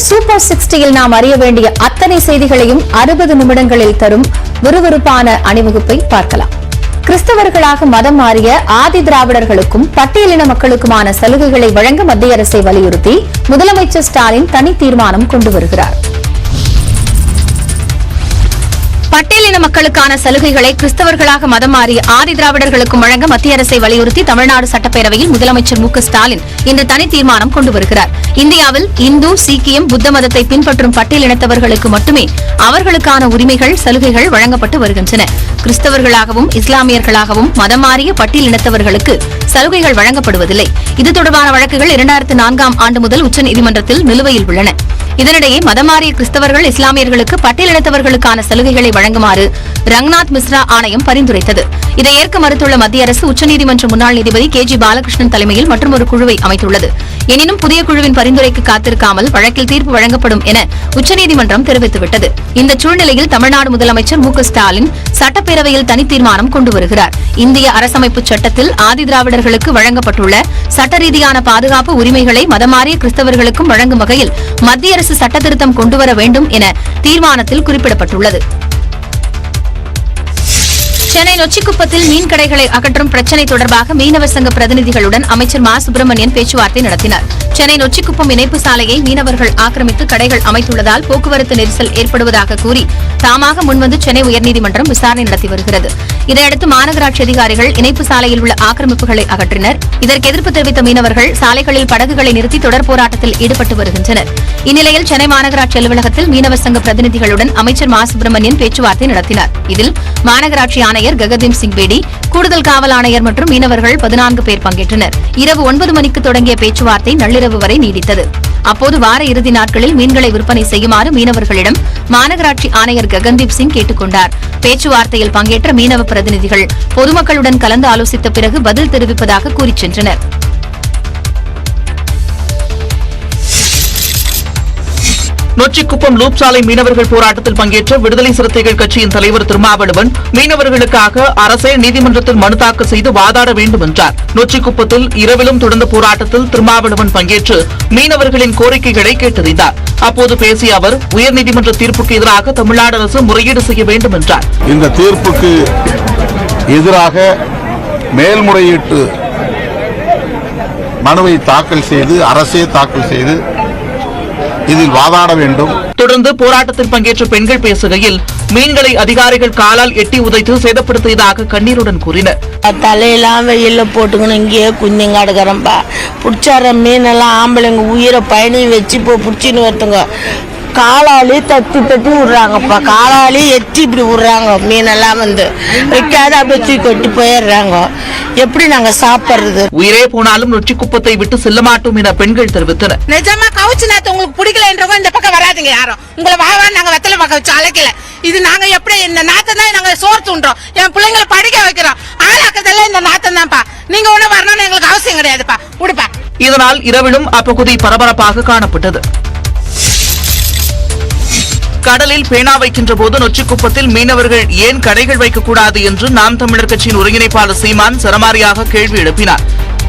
Super 60 நாம் அறிய வேண்டிய அத்தனை செய்திகளையும் 60 நிமிடங்களில் தரும் விறுவிறுப்பான அணிவகுப்பை பார்க்கலாம். கிறிஸ்தவர்களாக மதம் மாறிய ஆதி திராவிடர்களுக்கும் பட்டியலின மக்களுக்குமான சலுகைகளை வழங்க மத்திய அரசை வலியுறுத்தி முதலமைச்சர் ஸ்டாலின் தனி தீர்மானம் கொண்டு வருகிறார். பட்டியலின மக்களுக்கான சலுகைகளை கிறிஸ்தவர்களாக மதம் மாறிய ஆதி திராவிடர்களுக்கும் வழங்க மத்திய அரசை வலியுறுத்தி தமிழ்நாடு சட்டப்பேரவையில் முதலமைச்சர் மு க ஸ்டாலின் இன்று தனி தீர்மானம் கொண்டு வருகிறார். இந்தியாவில் இந்து, சீக்கியம், புத்த மதத்தை பின்பற்றும் பட்டியலினத்தவர்களுக்கு மட்டுமே அவர்களுக்கான உரிமைகள், சலுகைகள் வழங்கப்பட்டு வருகின்றன. கிறிஸ்தவர்களாகவும் இஸ்லாமியர்களாகவும் மதம் மாறிய பட்டியலினத்தவர்களுக்கு சலுகைகள் வழங்கப்படுவதில்லை. இது தொடர்பான வழக்குகள் 2004ஆம் ஆண்டு முதல் உச்சநீதிமன்றத்தில் நிலுவையில் உள்ளன. இதனிடையே மதமாறிய கிறிஸ்தவர்கள், இஸ்லாமியர்களுக்கு பட்டியலினத்தவர்களுக்கான சலுகைகளை வழங்குமாறு ரங்நாத் மிஸ்ரா ஆணையம் பரிந்துரைத்தது. இதை ஏற்க மறுத்துள்ள மத்திய அரசு உச்சநீதிமன்ற முன்னாள் நீதிபதி KG பாலகிருஷ்ணன் தலைமையில் மற்றொரு குழுவை அமைத்துள்ளது. எனினும் புதிய குழுவின் பரிந்துரைக்கு காத்திருக்காமல் வழக்கில் தீர்ப்பு வழங்கப்படும் என உச்சநீதிமன்றம் தெரிவித்துவிட்டது. இந்த சூழ்நிலையில் தமிழ்நாடு முதலமைச்சர் மு க ஸ்டாலின் சட்டப்பேரவையில் தனி தீர்மானம் கொண்டு வருகிறார். இந்திய அரசமைப்பு சட்டத்தில் ஆதி திராவிடர்களுக்கு வழங்கப்பட்டுள்ள சட்ட ரீதியான பாதுகாப்பு உரிமைகளை மதமாறிய கிறிஸ்தவர்களுக்கும் வழங்கும் வகையில் மத்திய அரசு சட்டத்திருத்தம் கொண்டுவர வேண்டும் என தீர்மானத்தில் குறிப்பிடப்பட்டுள்ளது. சென்னை நொச்சிக்குப்பத்தில் மீன் கடைகளை அகற்றும் பிரச்சினை தொடர்பாக மீனவர் சங்க பிரதிநிதிகளுடன் அமைச்சர் மா சுப்பிரமணியன் பேச்சுவார்த்தை நடத்தினார். சென்னை நொச்சிக்குப்பம் இணைப்பு சாலையை மீனவர்கள் ஆக்கிரமித்து கடைகள் அமைத்துள்ளதால் போக்குவரத்து நெரிசல் ஏற்படுவதாக கூறி தாமாக முன்வந்து சென்னை உயர்நீதிமன்றம் விசாரணை நடத்தி வருகிறது. இதையடுத்து மாநகராட்சி அதிகாரிகள் இணைப்பு சாலையில் உள்ள ஆக்கிரமிப்புகளை அகற்றினர். இதற்கு எதிர்ப்பு தெரிவித்த மீனவர்கள் சாலைகளில் படகுகளை நிறுத்தி தொடர் போராட்டத்தில் ஈடுபட்டு வருகின்றனர். இந்நிலையில் சென்னை மாநகராட்சி அலுவலகத்தில் மீனவர் சங்க பிரதிநிதிகளுடன் அமைச்சர் மா சுப்பிரமணியன் பேச்சுவார்த்தை நடத்தினார். இதில் மாநகராட்சி ஆணையர் ககதீப் சிங் பேடி, கூடுதல் காவல் ஆணையர் மற்றும் மீனவர்கள் 14 பேர் பங்கேற்றனர். இரவு 9 மணிக்கு தொடங்கிய பேச்சுவார்த்தை நள்ளிரவு வரை நீடித்தது. அப்போது வார இறுதி நாட்களில் மீன்களை விற்பனை செய்யுமாறு மீனவர்களிடம் மாநகராட்சி ஆணையர் ககன்தீப் சிங் கேட்டுக் கொண்டார். பேச்சுவார்த்தையில் பங்கேற்ற மீனவ பிரதிநிதிகள் பொதுமக்களுடன் கலந்து ஆலோசித்த பிறகு பதில் தெரிவிப்பதாக கூறிச் சென்றனர். நொச்சிக்குப்பம் லூப் சாலை மீனவர்கள் போராட்டத்தில் பங்கேற்ற விடுதலை சிறுத்தைகள் கட்சியின் தலைவர் திருமாவளவன் மீனவர்களுக்காக அரசே நீதிமன்றத்தில் மனு தாக்கல் செய்து வாதாட வேண்டும் என்றார். நொச்சிக்குப்பத்தில் இரவிலும் தொடர்ந்த போராட்டத்தில் திருமாவளவன் பங்கேற்று மீனவர்களின் கோரிக்கைகளை கேட்டறிந்தார். அப்போது பேசிய அவர் உயர்நீதிமன்ற தீர்ப்புக்கு எதிராக தமிழ்நாடு அரசு முறையீடு செய்ய வேண்டும் என்றார். இந்த தீர்ப்புக்கு எதிராக மேல்முறையீட்டு மனுவை தாக்கல் செய்து அரசே தாக்கல் செய்து இதில் வாதாட வேண்டும். தொடர்ந்து போராட்டத்தில் பங்கேற்ற பெண்கள் பேசுகையில் மீன்களை அதிகாரிகள் காலால் எட்டி உதைத்து சேதப்படுத்தியதாக கண்ணீருடன் கூறினர். தலையெல்லாம் வெயில போட்டுக்கணும், இங்கேயே குஞ்சுங்க அடுக்கிறோம்பா. பிடிச்சார மீனெல்லாம் ஆம்பளைங்க உயிரை பயணி வச்சு இப்போ பிடிச்சின்னு வருத்துங்க. காலாலி தட்டி தட்டி விடுறாங்கப்பா, காலாலி எட்டி இப்படி விடுறாங்க. மீனெல்லாம் வந்து வைக்காத அப்படியே தூக்கி கொட்டி போயிடுறாங்க. எப்படி நாங்க சாப்பிடுறது? உயிரே போனாலும் நொச்சிக்குப்பத்தை விட்டு செல்ல மாட்டோம் என பெண்கள் தெரிவித்தனர். நிஜமா கவுச்சு நாத்து உங்களுக்கு பிடிக்கலன்றவங்க இந்த பக்கம் வராதுங்க. யாரும் உங்களை வாவா நாங்க வெத்தலை பக்கம் வச்சு அழைக்கல. இது நாங்க எப்படி இந்த நாத்தை தான் நாங்க சோறு தூண்டுறோம், என் பிள்ளைங்களை படிக்க வைக்கிறோம். ஆளாக்குறதெல்லாம் இந்த நாத்தம் தான்ப்பா. நீங்க ஒண்ணு வரணும்னு எங்களுக்கு அவசியம் கிடையாதுப்பா, விடுப்பா. இதனால் இரவிலும் அப்பகுதி பரபரப்பாக காணப்பட்டது. கடலில் பேனா வைக்கின்ற போது நொச்சிக்குப்பத்தில் மீனவர்கள் ஏன் கடைகள் வைக்கக்கூடாது என்று நாம் தமிழர் கட்சியின் ஒருங்கிணைப்பாளர் சீமான் சரமாரியாக கேள்வி எழுப்பினார்.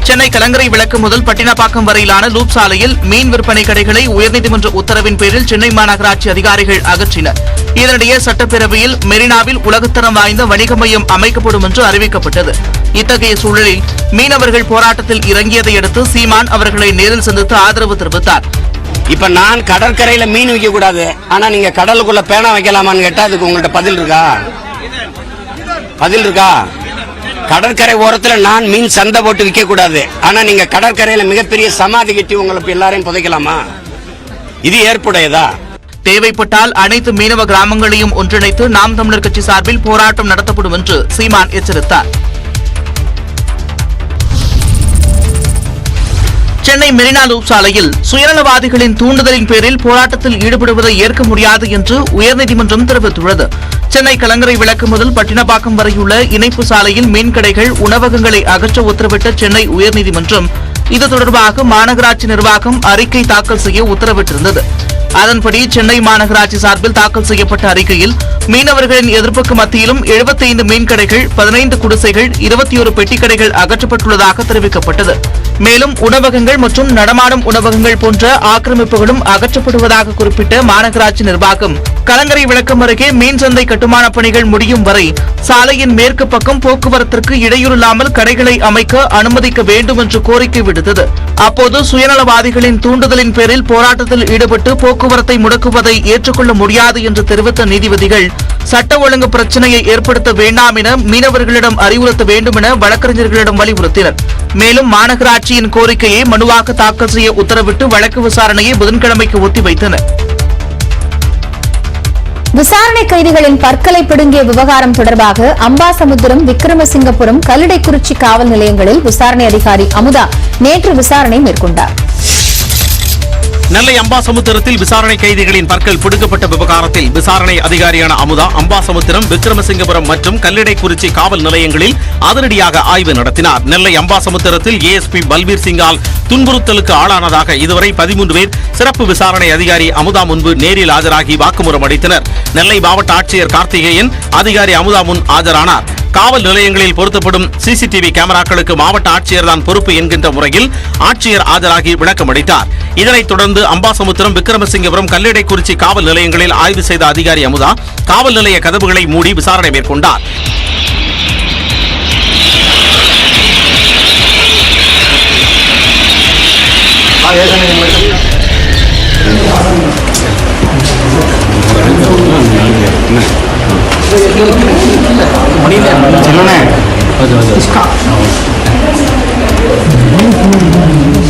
சென்னை கலங்கரை விளக்கு முதல் பட்டினப்பாக்கம் வரையிலான லூப் சாலையில் மீன் விற்பனை கடைகளை உயர்நீதிமன்ற உத்தரவின் பேரில் சென்னை மாநகராட்சி அதிகாரிகள் அகற்றினர். இதனிடையே சட்டப்பேரவையில் மெரினாவில் உலகத்தரம் வாய்ந்த வணிக மையம் அமைக்கப்படும் என்று அறிவிக்கப்பட்டது. இத்தகைய சூழலில் மீனவர்கள் போராட்டத்தில் இறங்கியதை அடுத்து சீமான் அவர்களை நேரில் சந்தித்து ஆதரவு தெரிவித்தார். இப்ப நான் கடற்கரையில மீன் வைக்க கூடாது, ஆனா நீங்க கடலுக்குள்ள பேனா வைக்கலாமான்னு கேட்டா அதுக்கு உங்கள்ட்ட பதில் இருக்கா? பதில் இருக்கா? கடற்கரை ஓரத்துல நான் மீன் சந்தை போட்டு விற்க கூடாது, ஆனா நீங்க கடற்கரையில மிகப்பெரிய சமாதி கட்டி உங்களுக்கு எல்லாரையும் புதைக்கலாமா? இது ஏற்புடையதா? தேவைப்பட்டால் அனைத்து மீனவ கிராமங்களையும் ஒன்றிணைத்து நாம் தமிழர் கட்சி சார்பில் போராட்டம் நடத்தப்படும் என்று சீமான் எச்சரித்தார். சென்னை மெரினா லூப் சாலையில் சுயநலவாதிகளின் தூண்டுதலின் பேரில் போராட்டத்தில் ஈடுபடுவதை ஏற்க முடியாது என்று உயர்நீதிமன்றம் தெரிவித்துள்ளது. சென்னை கலங்கரை விளக்கு முதல் பட்டினப்பாக்கம் வரையுள்ள இணைப்பு சாலையில் மீன் கடைகள், உணவகங்களை அகற்ற உத்தரவிட்ட சென்னை உயர்நீதிமன்றம் இது தொடர்பாக மாநகராட்சி நிர்வாகம் அறிக்கை தாக்கல் செய்ய உத்தரவிட்டிருந்தது. அதன்படி சென்னை மாநகராட்சி சார்பில் தாக்கல் செய்யப்பட்ட அறிக்கையில் மீனவர்களின் எதிர்ப்புக்கு மத்தியிலும் 75 மீன்கடைகள், 15 குடிசைகள், 21 பெட்டிக்கடைகள் அகற்றப்பட்டுள்ளதாக தெரிவிக்கப்பட்டது. மேலும் உணவகங்கள் மற்றும் நடமாடும் உணவகங்கள் போன்ற ஆக்கிரமிப்புகளும் அகற்றப்படுவதாக குறிப்பிட்ட மாநகராட்சி நிர்வாகம் கலங்கரை விளக்கம் அருகே மீன் சந்தை கட்டுமான பணிகள் முடியும் வரை சாலையின் மேற்கு பக்கம் போக்குவரத்திற்கு இடையூறில்லாமல் கடைகளை அமைக்க அனுமதிக்க வேண்டும் என்று கோரிக்கை விடுத்தது. அப்போது சுயநலவாதிகளின் தூண்டுதலின் பேரில் போராட்டத்தில் ஈடுபட்டு போக்குவரத்தை முடக்குவதை ஏற்றுக்கொள்ள முடியாது என்று தெரிவித்த நீதிபதிகள் சட்ட ஒழுங்கு பிரச்சினையை ஏற்படுத்த வேண்டாம் என மீனவர்களிடம் அறிவுறுத்த வேண்டும் என வழக்கறிஞர்களிடம் வலியுறுத்தினர். மேலும் மாநகராட்சியின் கோரிக்கையை மனுவாக தாக்கல் செய்ய உத்தரவிட்டு வழக்கு விசாரணையை புதன்கிழமைக்கு ஒத்திவைத்தனர். விசாரணை கைதிகளின் பற்களை பிடுங்கிய விவகாரம் தொடர்பாக அம்பாசமுத்திரம், விக்ரமசிங்கபுரம், கல்லிடைக்குறிச்சி காவல் நிலையங்களில் விசாரணை அதிகாரி அமுதா நேற்று விசாரணை மேற்கொண்டார். நெல்லை அம்பாசமுத்திரத்தில் விசாரணை கைதிகளின் பற்கள் பிடுங்கப்பட்ட விவகாரத்தில் விசாரணை அதிகாரியான அமுதா அம்பாசமுத்திரம், விக்ரமசிங்கபுரம் மற்றும் கல்லிடைக்குறிச்சி காவல் நிலையங்களில் அதிரடியாக ஆய்வு நடத்தினார். நெல்லை அம்பாசமுத்திரத்தில் ஏஎஸ்பி பல்பீர் சிங்கால் துன்புறுத்தலுக்கு ஆளானதாக இதுவரை 13 பேர் சிறப்பு விசாரணை அதிகாரி அமுதா முன்பு நேரில் ஆஜராகி வாக்குமூலம் அளித்தனர். நெல்லை மாவட்ட ஆட்சியர் கார்த்திகேயன் அதிகாரி அமுதா முன் ஆஜரானார். காவல் நிலையங்களில் பொருத்தப்படும் சிசிடிவி கேமராக்களுக்கு மாவட்ட ஆட்சியர் தான் பொறுப்பு என்கின்ற முறையில் ஆட்சியர் ஆஜராகி விளக்கம் அளித்தார். இதனைத் தொடர்ந்து அம்பாசமுத்திரம், விக்ரமசிங்கபுரம், கல்லிடைக்குறிச்சி காவல் நிலையங்களில் ஆய்வு செய்த அதிகாரி அமுதா காவல் நிலைய கதவுகளை மூடி விசாரணை மேற்கொண்டார்.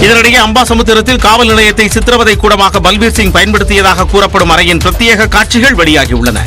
இதனிடையே அம்பாசமுத்திரத்தில் காவல் நிலையத்தை சித்திரவதை கூடமாக பல்பீர் சிங் பயன்படுத்தியதாக கூறப்படும் அறையின் பிரத்யேக காட்சிகள் வெளியாகியுள்ளன.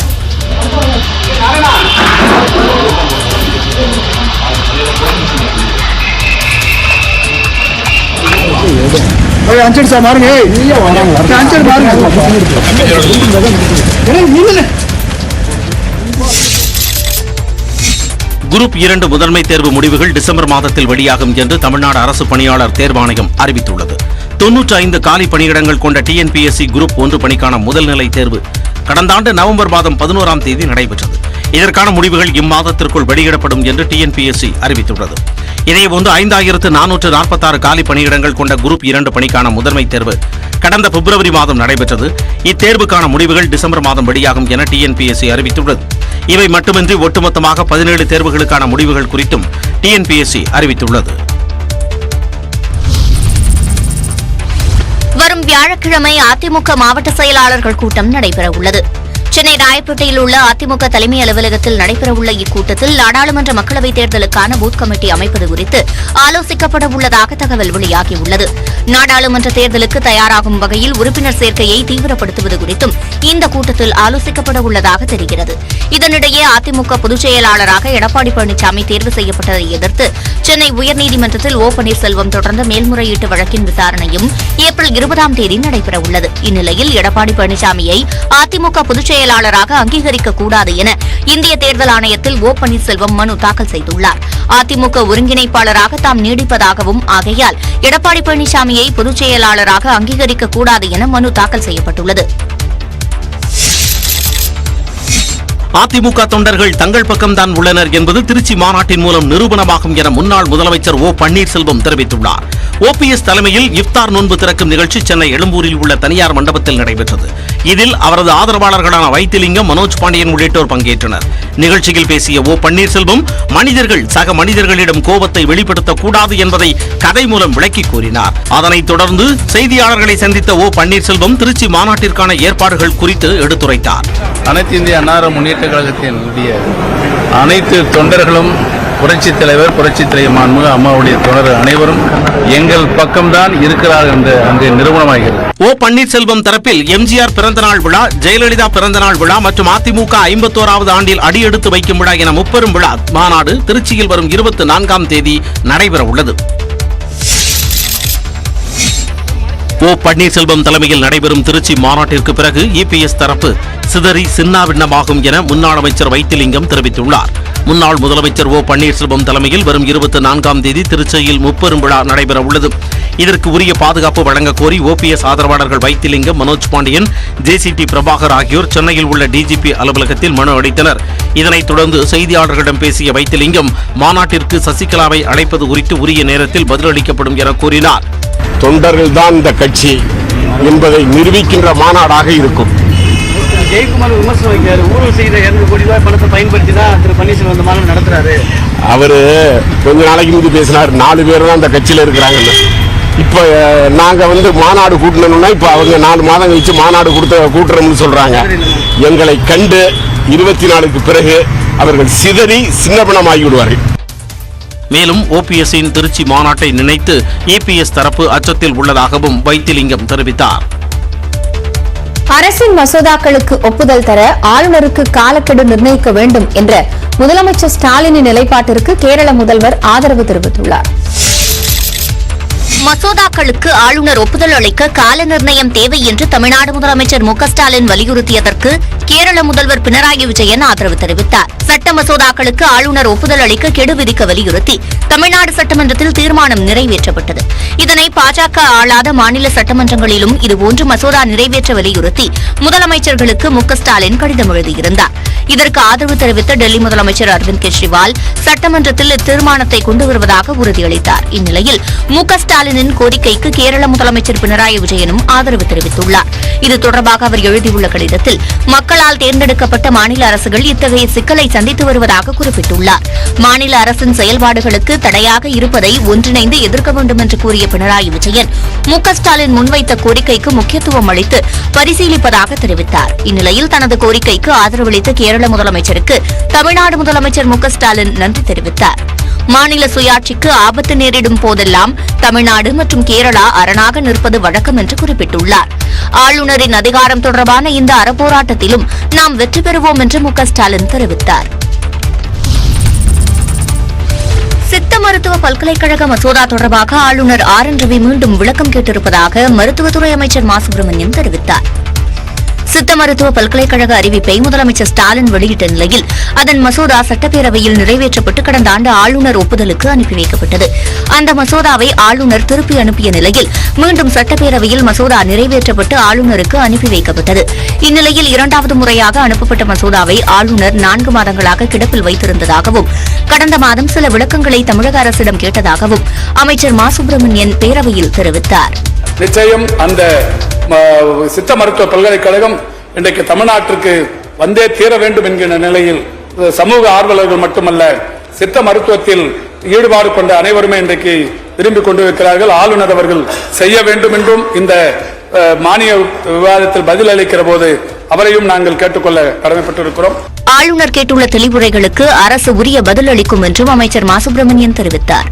குரூப் 2 முதன்மை தேர்வு முடிவுகள் டிசம்பர் மாதத்தில் வெளியாகும் என்று தமிழ்நாடு அரசு பணியாளர் தேர்வாணையம் அறிவித்துள்ளது. 95 காலி பணியிடங்கள் கொண்ட டிஎன்பிஎஸ்சி குரூப் 1 பணிக்கான முதல்நிலை தேர்வு கடந்த ஆண்டு நவம்பர் மாதம் 11ஆம் தேதி நடைபெற்றது. இதற்கான முடிவுகள் இம்மாதத்திற்குள் வெளியிடப்படும் என்று டிஎன்பிஎஸ்சி அறிவித்துள்ளது. இதேபோன்று 5446 காலி பணியிடங்கள் கொண்ட குரூப் 2 பணிக்கான முதன்மை தேர்வு கடந்த பிப்ரவரி மாதம் நடைபெற்றது. இத்தேர்வுக்கான முடிவுகள் டிசம்பர் மாதம் வெளியாகும் என டிஎன்பிஎஸ்சி அறிவித்துள்ளது. இவை மட்டுமின்றி ஒட்டுமொத்தமாக 17 தேர்வுகளுக்கான முடிவுகள் குறித்தும் டிஎன்பிஎஸ்சி அறிவித்துள்ளது. வரும் வியாழக்கிழமை அதிமுக மாவட்ட செயலாளர்கள் கூட்டம் நடைபெற உள்ளது. சென்னை ராயப்பேட்டையில் உள்ள அதிமுக தலைமை அலுவலகத்தில் நடைபெறவுள்ள இக்கூட்டத்தில் நாடாளுமன்ற மக்களவைத் தேர்தலுக்கான பூத் கமிட்டி அமைப்பது குறித்து ஆலோசிக்கப்பட உள்ளதாக தகவல் வெளியாகியுள்ளது. நாடாளுமன்ற தேர்தலுக்கு தயாராகும் வகையில் உறுப்பினர் சேர்க்கையை தீவிரப்படுத்துவது குறித்தும் இந்த கூட்டத்தில் ஆலோசிக்கப்பட உள்ளதாக தெரிகிறது. இதனிடையே அதிமுக பொதுச் செயலாளராக எடப்பாடி பழனிசாமி தேர்வு செய்யப்பட்டதை எதிர்த்து சென்னை உயர்நீதிமன்றத்தில் ஓ பன்னீர்செல்வம் தொடர்ந்த மேல்முறையீட்டு வழக்கின் விசாரணையும் ஏப்ரல் 20ஆம் தேதி நடைபெறவுள்ளது. இந்நிலையில் எடப்பாடி பழனிசாமியை அதிமுக பொதுச் செயலாளராக அங்கீகரிக்க கூடாது என இந்திய தேர்தல் ஆணையத்தில் ஓ பன்னீர்செல்வம் மனு தாக்கல் செய்துள்ளார். அதிமுக ஒருங்கிணைப்பாளராக தாம் நீடிப்பதாகவும் ஆகையால் எடப்பாடி பழனிசாமியை பொதுச் செயலாளராக அங்கீகரிக்க கூடாது என மனு தாக்கல் செய்யப்பட்டுள்ளது. அதிமுக தொண்டர்கள் தங்கள் பக்கம்தான் உள்ளனர் என்பது திருச்சி மாநாட்டின் மூலம் நிரூபணமாகும் என முன்னாள் முதலமைச்சர் ஓ பன்னீர்செல்வம் தெரிவித்துள்ளார். ஓபிஎஸ் தலைமையில் இஃப்தார் நோன்பு திறக்கும் நிகழ்ச்சி சென்னை எழும்பூரில் உள்ள தனியார் மண்டபத்தில் நடைபெற்றது. இதில் அவரது ஆதரவாளர்களான வைத்திலிங்கம், மனோஜ் பாண்டியன் உள்ளிட்டோர் பங்கேற்றனர். நிகழ்ச்சியில் பேசிய ஓ பன்னீர்செல்வம் மனிதர்கள் சக மனிதர்களிடம் கோபத்தை வெளிப்படுத்தக்கூடாது என்பதை கதை மூலம் விளக்கி கூறினார். அதனைத் தொடர்ந்து செய்தியாளர்களை சந்தித்த ஓ பன்னீர்செல்வம் திருச்சி மாநாட்டிற்கான ஏற்பாடுகள் குறித்து எடுத்துரைத்தார். அனைத்து இந்திய அண்ணா முன்னேற்ற கழகத்தினுடைய அனைத்து தொண்டர்களும் புரட்சித் தலைவர், புரட்சித் தலைவர் மாண்புமிகு அம்மாவுடைய தொடர் அனைவரும் எங்கள் பக்கம்தான் இருக்கிறார் என்று அங்கு நிரூபணமாகிறது. ஓ பன்னீர்செல்வம் தரப்பில் எம்ஜிஆர் பிறந்தநாள் விழா, ஜெயலலிதா பிறந்தநாள் விழா மற்றும் அதிமுக 51வது ஆண்டில் அடியெடுத்து வைக்கும் விழா என முப்பெரும் விழா மாநாடு திருச்சியில் வரும் 24ஆம் தேதி நடைபெற உள்ளது. ஓ பன்னீர்செல்வம் தலைமையில் நடைபெறும் திருச்சி மாநாட்டிற்கு பிறகு இபிஎஸ் தரப்பு சிதறி சின்னாபின்னமாகும் என முன்னாள் அமைச்சர் வைத்திலிங்கம் தெரிவித்துள்ளார். முன்னாள் முதலமைச்சர் ஓ பன்னீர்செல்வம் தலைமையில் வரும் 24ஆம் தேதி திருச்சியில் முப்பெரும் விழா நடைபெற உள்ளது. இதற்கு உரிய பாதுகாப்பு வழங்க கோரி ஓபிஎஸ் ஆதரவாளர்கள் வைத்திலிங்கம், மனோஜ் பாண்டியன், ஜேசிடி பிரபாகர் ஆகியோர் சென்னையில் உள்ள டிஜிபி அலுவலகத்தில் மனு அளித்தனர். இதனைத் தொடர்ந்து செய்தியாளர்களிடம் பேசிய வைத்திலிங்கம், மாநாட்டிற்கு சசிகலாவை அழைப்பது குறித்து உரிய நேரத்தில் பதிலளிக்கப்படும் என கூறினார். தொண்டர்கள் தான் இந்த கட்சி என்பதை நிரூபிக்கின்ற மாநாடாக இருக்கும். ஜெயக்குமார் விமர்சனம் வைக்கிறார். ஊழல் செய்த 200 கோடி ரூபாய் பணத்தை பயன்படுத்தி தான் திரு பன்னீர்செல்வம் இந்த மாநாடு நடத்துறாரு. அவரு கொஞ்ச நாளைக்கு முந்தி பேசினார், 4 பேர் தான் இந்த கட்சியில இருக்கிறாங்கன்னு. இப்ப நாங்க மாநாடு கூட்டணும்னா இப்ப அவங்க 4 மாதம் கழிச்சு மாநாடு கூட்டுறோம்னு சொல்றாங்க. எங்களை கண்டு 24க்கு பிறகு அவர்கள் சிதறி சின்னபணமாகி விடுவார்கள். மேலும் ஓபிஎஸ்ஸின் திருச்சி மாநாட்டை நினைத்து ஏபிஎஸ் தரப்பு அச்சத்தில் உள்ளதாகவும் வைத்திலிங்கம் தெரிவித்தார். அரசின் மசோதாக்களுக்கு ஒப்புதல் தர ஆளுநருக்கு காலக்கெடு நிர்ணயிக்க வேண்டும் என்ற முதலமைச்சர் ஸ்டாலினின் நிலைப்பாட்டிற்கு கேரள முதல்வர் ஆதரவு தெரிவித்துள்ளார். மசோதாக்களுக்கு ஆளுநர் ஒப்புதல் அளிக்க கால நிர்ணயம் தேவை என்று தமிழ்நாடு முதலமைச்சர் மு க ஸ்டாலின் வலியுறுத்தியதற்கு கேரள முதல்வர் பினராயி விஜயன் ஆதரவு தெரிவித்தார். சட்ட மசோதாக்களுக்கு ஆளுநர் ஒப்புதல் அளிக்க கெடு விதிக்க வலியுறுத்தி தமிழ்நாடு சட்டமன்றத்தில் தீர்மானம் நிறைவேற்றப்பட்டது. இதனை பாஜக ஆளாத மாநில சட்டமன்றங்களிலும் இதுபோன்று மசோதா நிறைவேற்ற வலியுறுத்தி முதலமைச்சர்களுக்கு மு க ஸ்டாலின் கடிதம் எழுதியிருந்தார். இதற்கு ஆதரவு தெரிவித்த டெல்லி முதலமைச்சர் அரவிந்த் கெஜ்ரிவால் சட்டமன்றத்தில் இத்தீர்மானத்தை கொண்டு வருவதாக உறுதியளித்தார். இந்நிலையில் மு க ஸ்டாலினின் கோரிக்கைக்கு கேரள முதலமைச்சர் பினராயி விஜயனும் ஆதரவு தெரிவித்துள்ளார். இது தொடர்பாக அவர் எழுதியுள்ள கடிதத்தில் மக்களால் தேர்ந்தெடுக்கப்பட்ட மாநில அரசுகள் இத்தகைய சிக்கலை சந்தித்து வருவதாக குறிப்பிட்டுள்ளார். மாநில அரசின் செயல்பாடுகளுக்கு தடையாக இருப்பதை ஒன்றிணைந்து எதிர்க்க வேண்டும் என்று கூறிய பினராயி விஜயன் மு க ஸ்டாலின் முன்வைத்த கோரிக்கைக்கு முக்கியத்துவம் அளித்து பரிசீலிப்பதாக தெரிவித்தார். இந்நிலையில் தனது கோரிக்கைக்கு ஆதரவளித்த கேரள முதலமைச்சருக்கு தமிழ்நாடு முதலமைச்சர் மு க ஸ்டாலின் நன்றி தெரிவித்தார். மாநில சுயாட்சிக்கு ஆபத்து நேரிடும் போதெல்லாம் தமிழ்நாடு மற்றும் கேரளா அரணாக நிற்பது வழக்கம் என்று குறிப்பிட்டுள்ளார். ஆளுநரின் அதிகாரம் தொடர்பான இந்த அறப்போராட்டத்திலும் நாம் வெற்றி பெறுவோம் என்று மு க ஸ்டாலின் தெரிவித்தார். சித்த மருத்துவ பல்கலைக்கழக மசோதா தொடர்பாக ஆளுநர் ஆர் என் ரவி மீண்டும் விளக்கம் கேட்டிருப்பதாக மருத்துவத்துறை அமைச்சர் மா சுப்பிரமணியன் தெரிவித்தார். சித்த மருத்துவ பல்கலைக்கழக அறிவிப்பை முதலமைச்சர் ஸ்டாலின் வெளியிட்ட நிலையில் அதன் மசோதா சட்டப்பேரவையில் நிறைவேற்றப்பட்டு கடந்த ஆண்டு ஆளுநர் ஒப்புதலுக்கு அனுப்பி வைக்கப்பட்டது. அந்த மசோதாவை ஆளுநர் திருப்பி அனுப்பிய நிலையில் மீண்டும் சட்டப்பேரவையில் மசோதா நிறைவேற்றப்பட்டு ஆளுநருக்கு அனுப்பி வைக்கப்பட்டது. இந்நிலையில் 2வது முறையாக அனுப்பப்பட்ட மசோதாவை ஆளுநர் 4 மாதங்களாக கிடப்பில் வைத்திருந்ததாகவும் கடந்த மாதம் சில விளக்கங்களை தமிழக அரசிடம் கேட்டதாகவும் அமைச்சர் மா சுப்பிரமணியன் பேரவையில் தெரிவித்தார். நிச்சயம் அந்த சித்த மருத்துவ பல்கலைக்கழகம் இன்றைக்கு தமிழ்நாட்டிற்கு வந்தே தீர வேண்டும் என்கிற நிலையில் சமூக ஆர்வலர்கள் மட்டுமல்ல, சித்த மருத்துவத்தில் ஈடுபாடு கொண்ட அனைவருமே இன்றைக்கு விரும்பிக் கொண்டிருக்கிறார்கள். ஆளுநர் அவர்கள் செய்ய வேண்டும் என்றும் இந்த மானிய விவாதத்தில் பதில் அளிக்கிற போது அவரையும் நாங்கள் கேட்டுக்கொள்ள கடமைப்பட்டிருக்கிறோம். ஆளுநர் கேட்டுள்ள தெளிவுரைகளுக்கு அரசு உரிய பதில் அளிக்கும் என்றும் அமைச்சர் மா சுப்பிரமணியன் தெரிவித்தார்.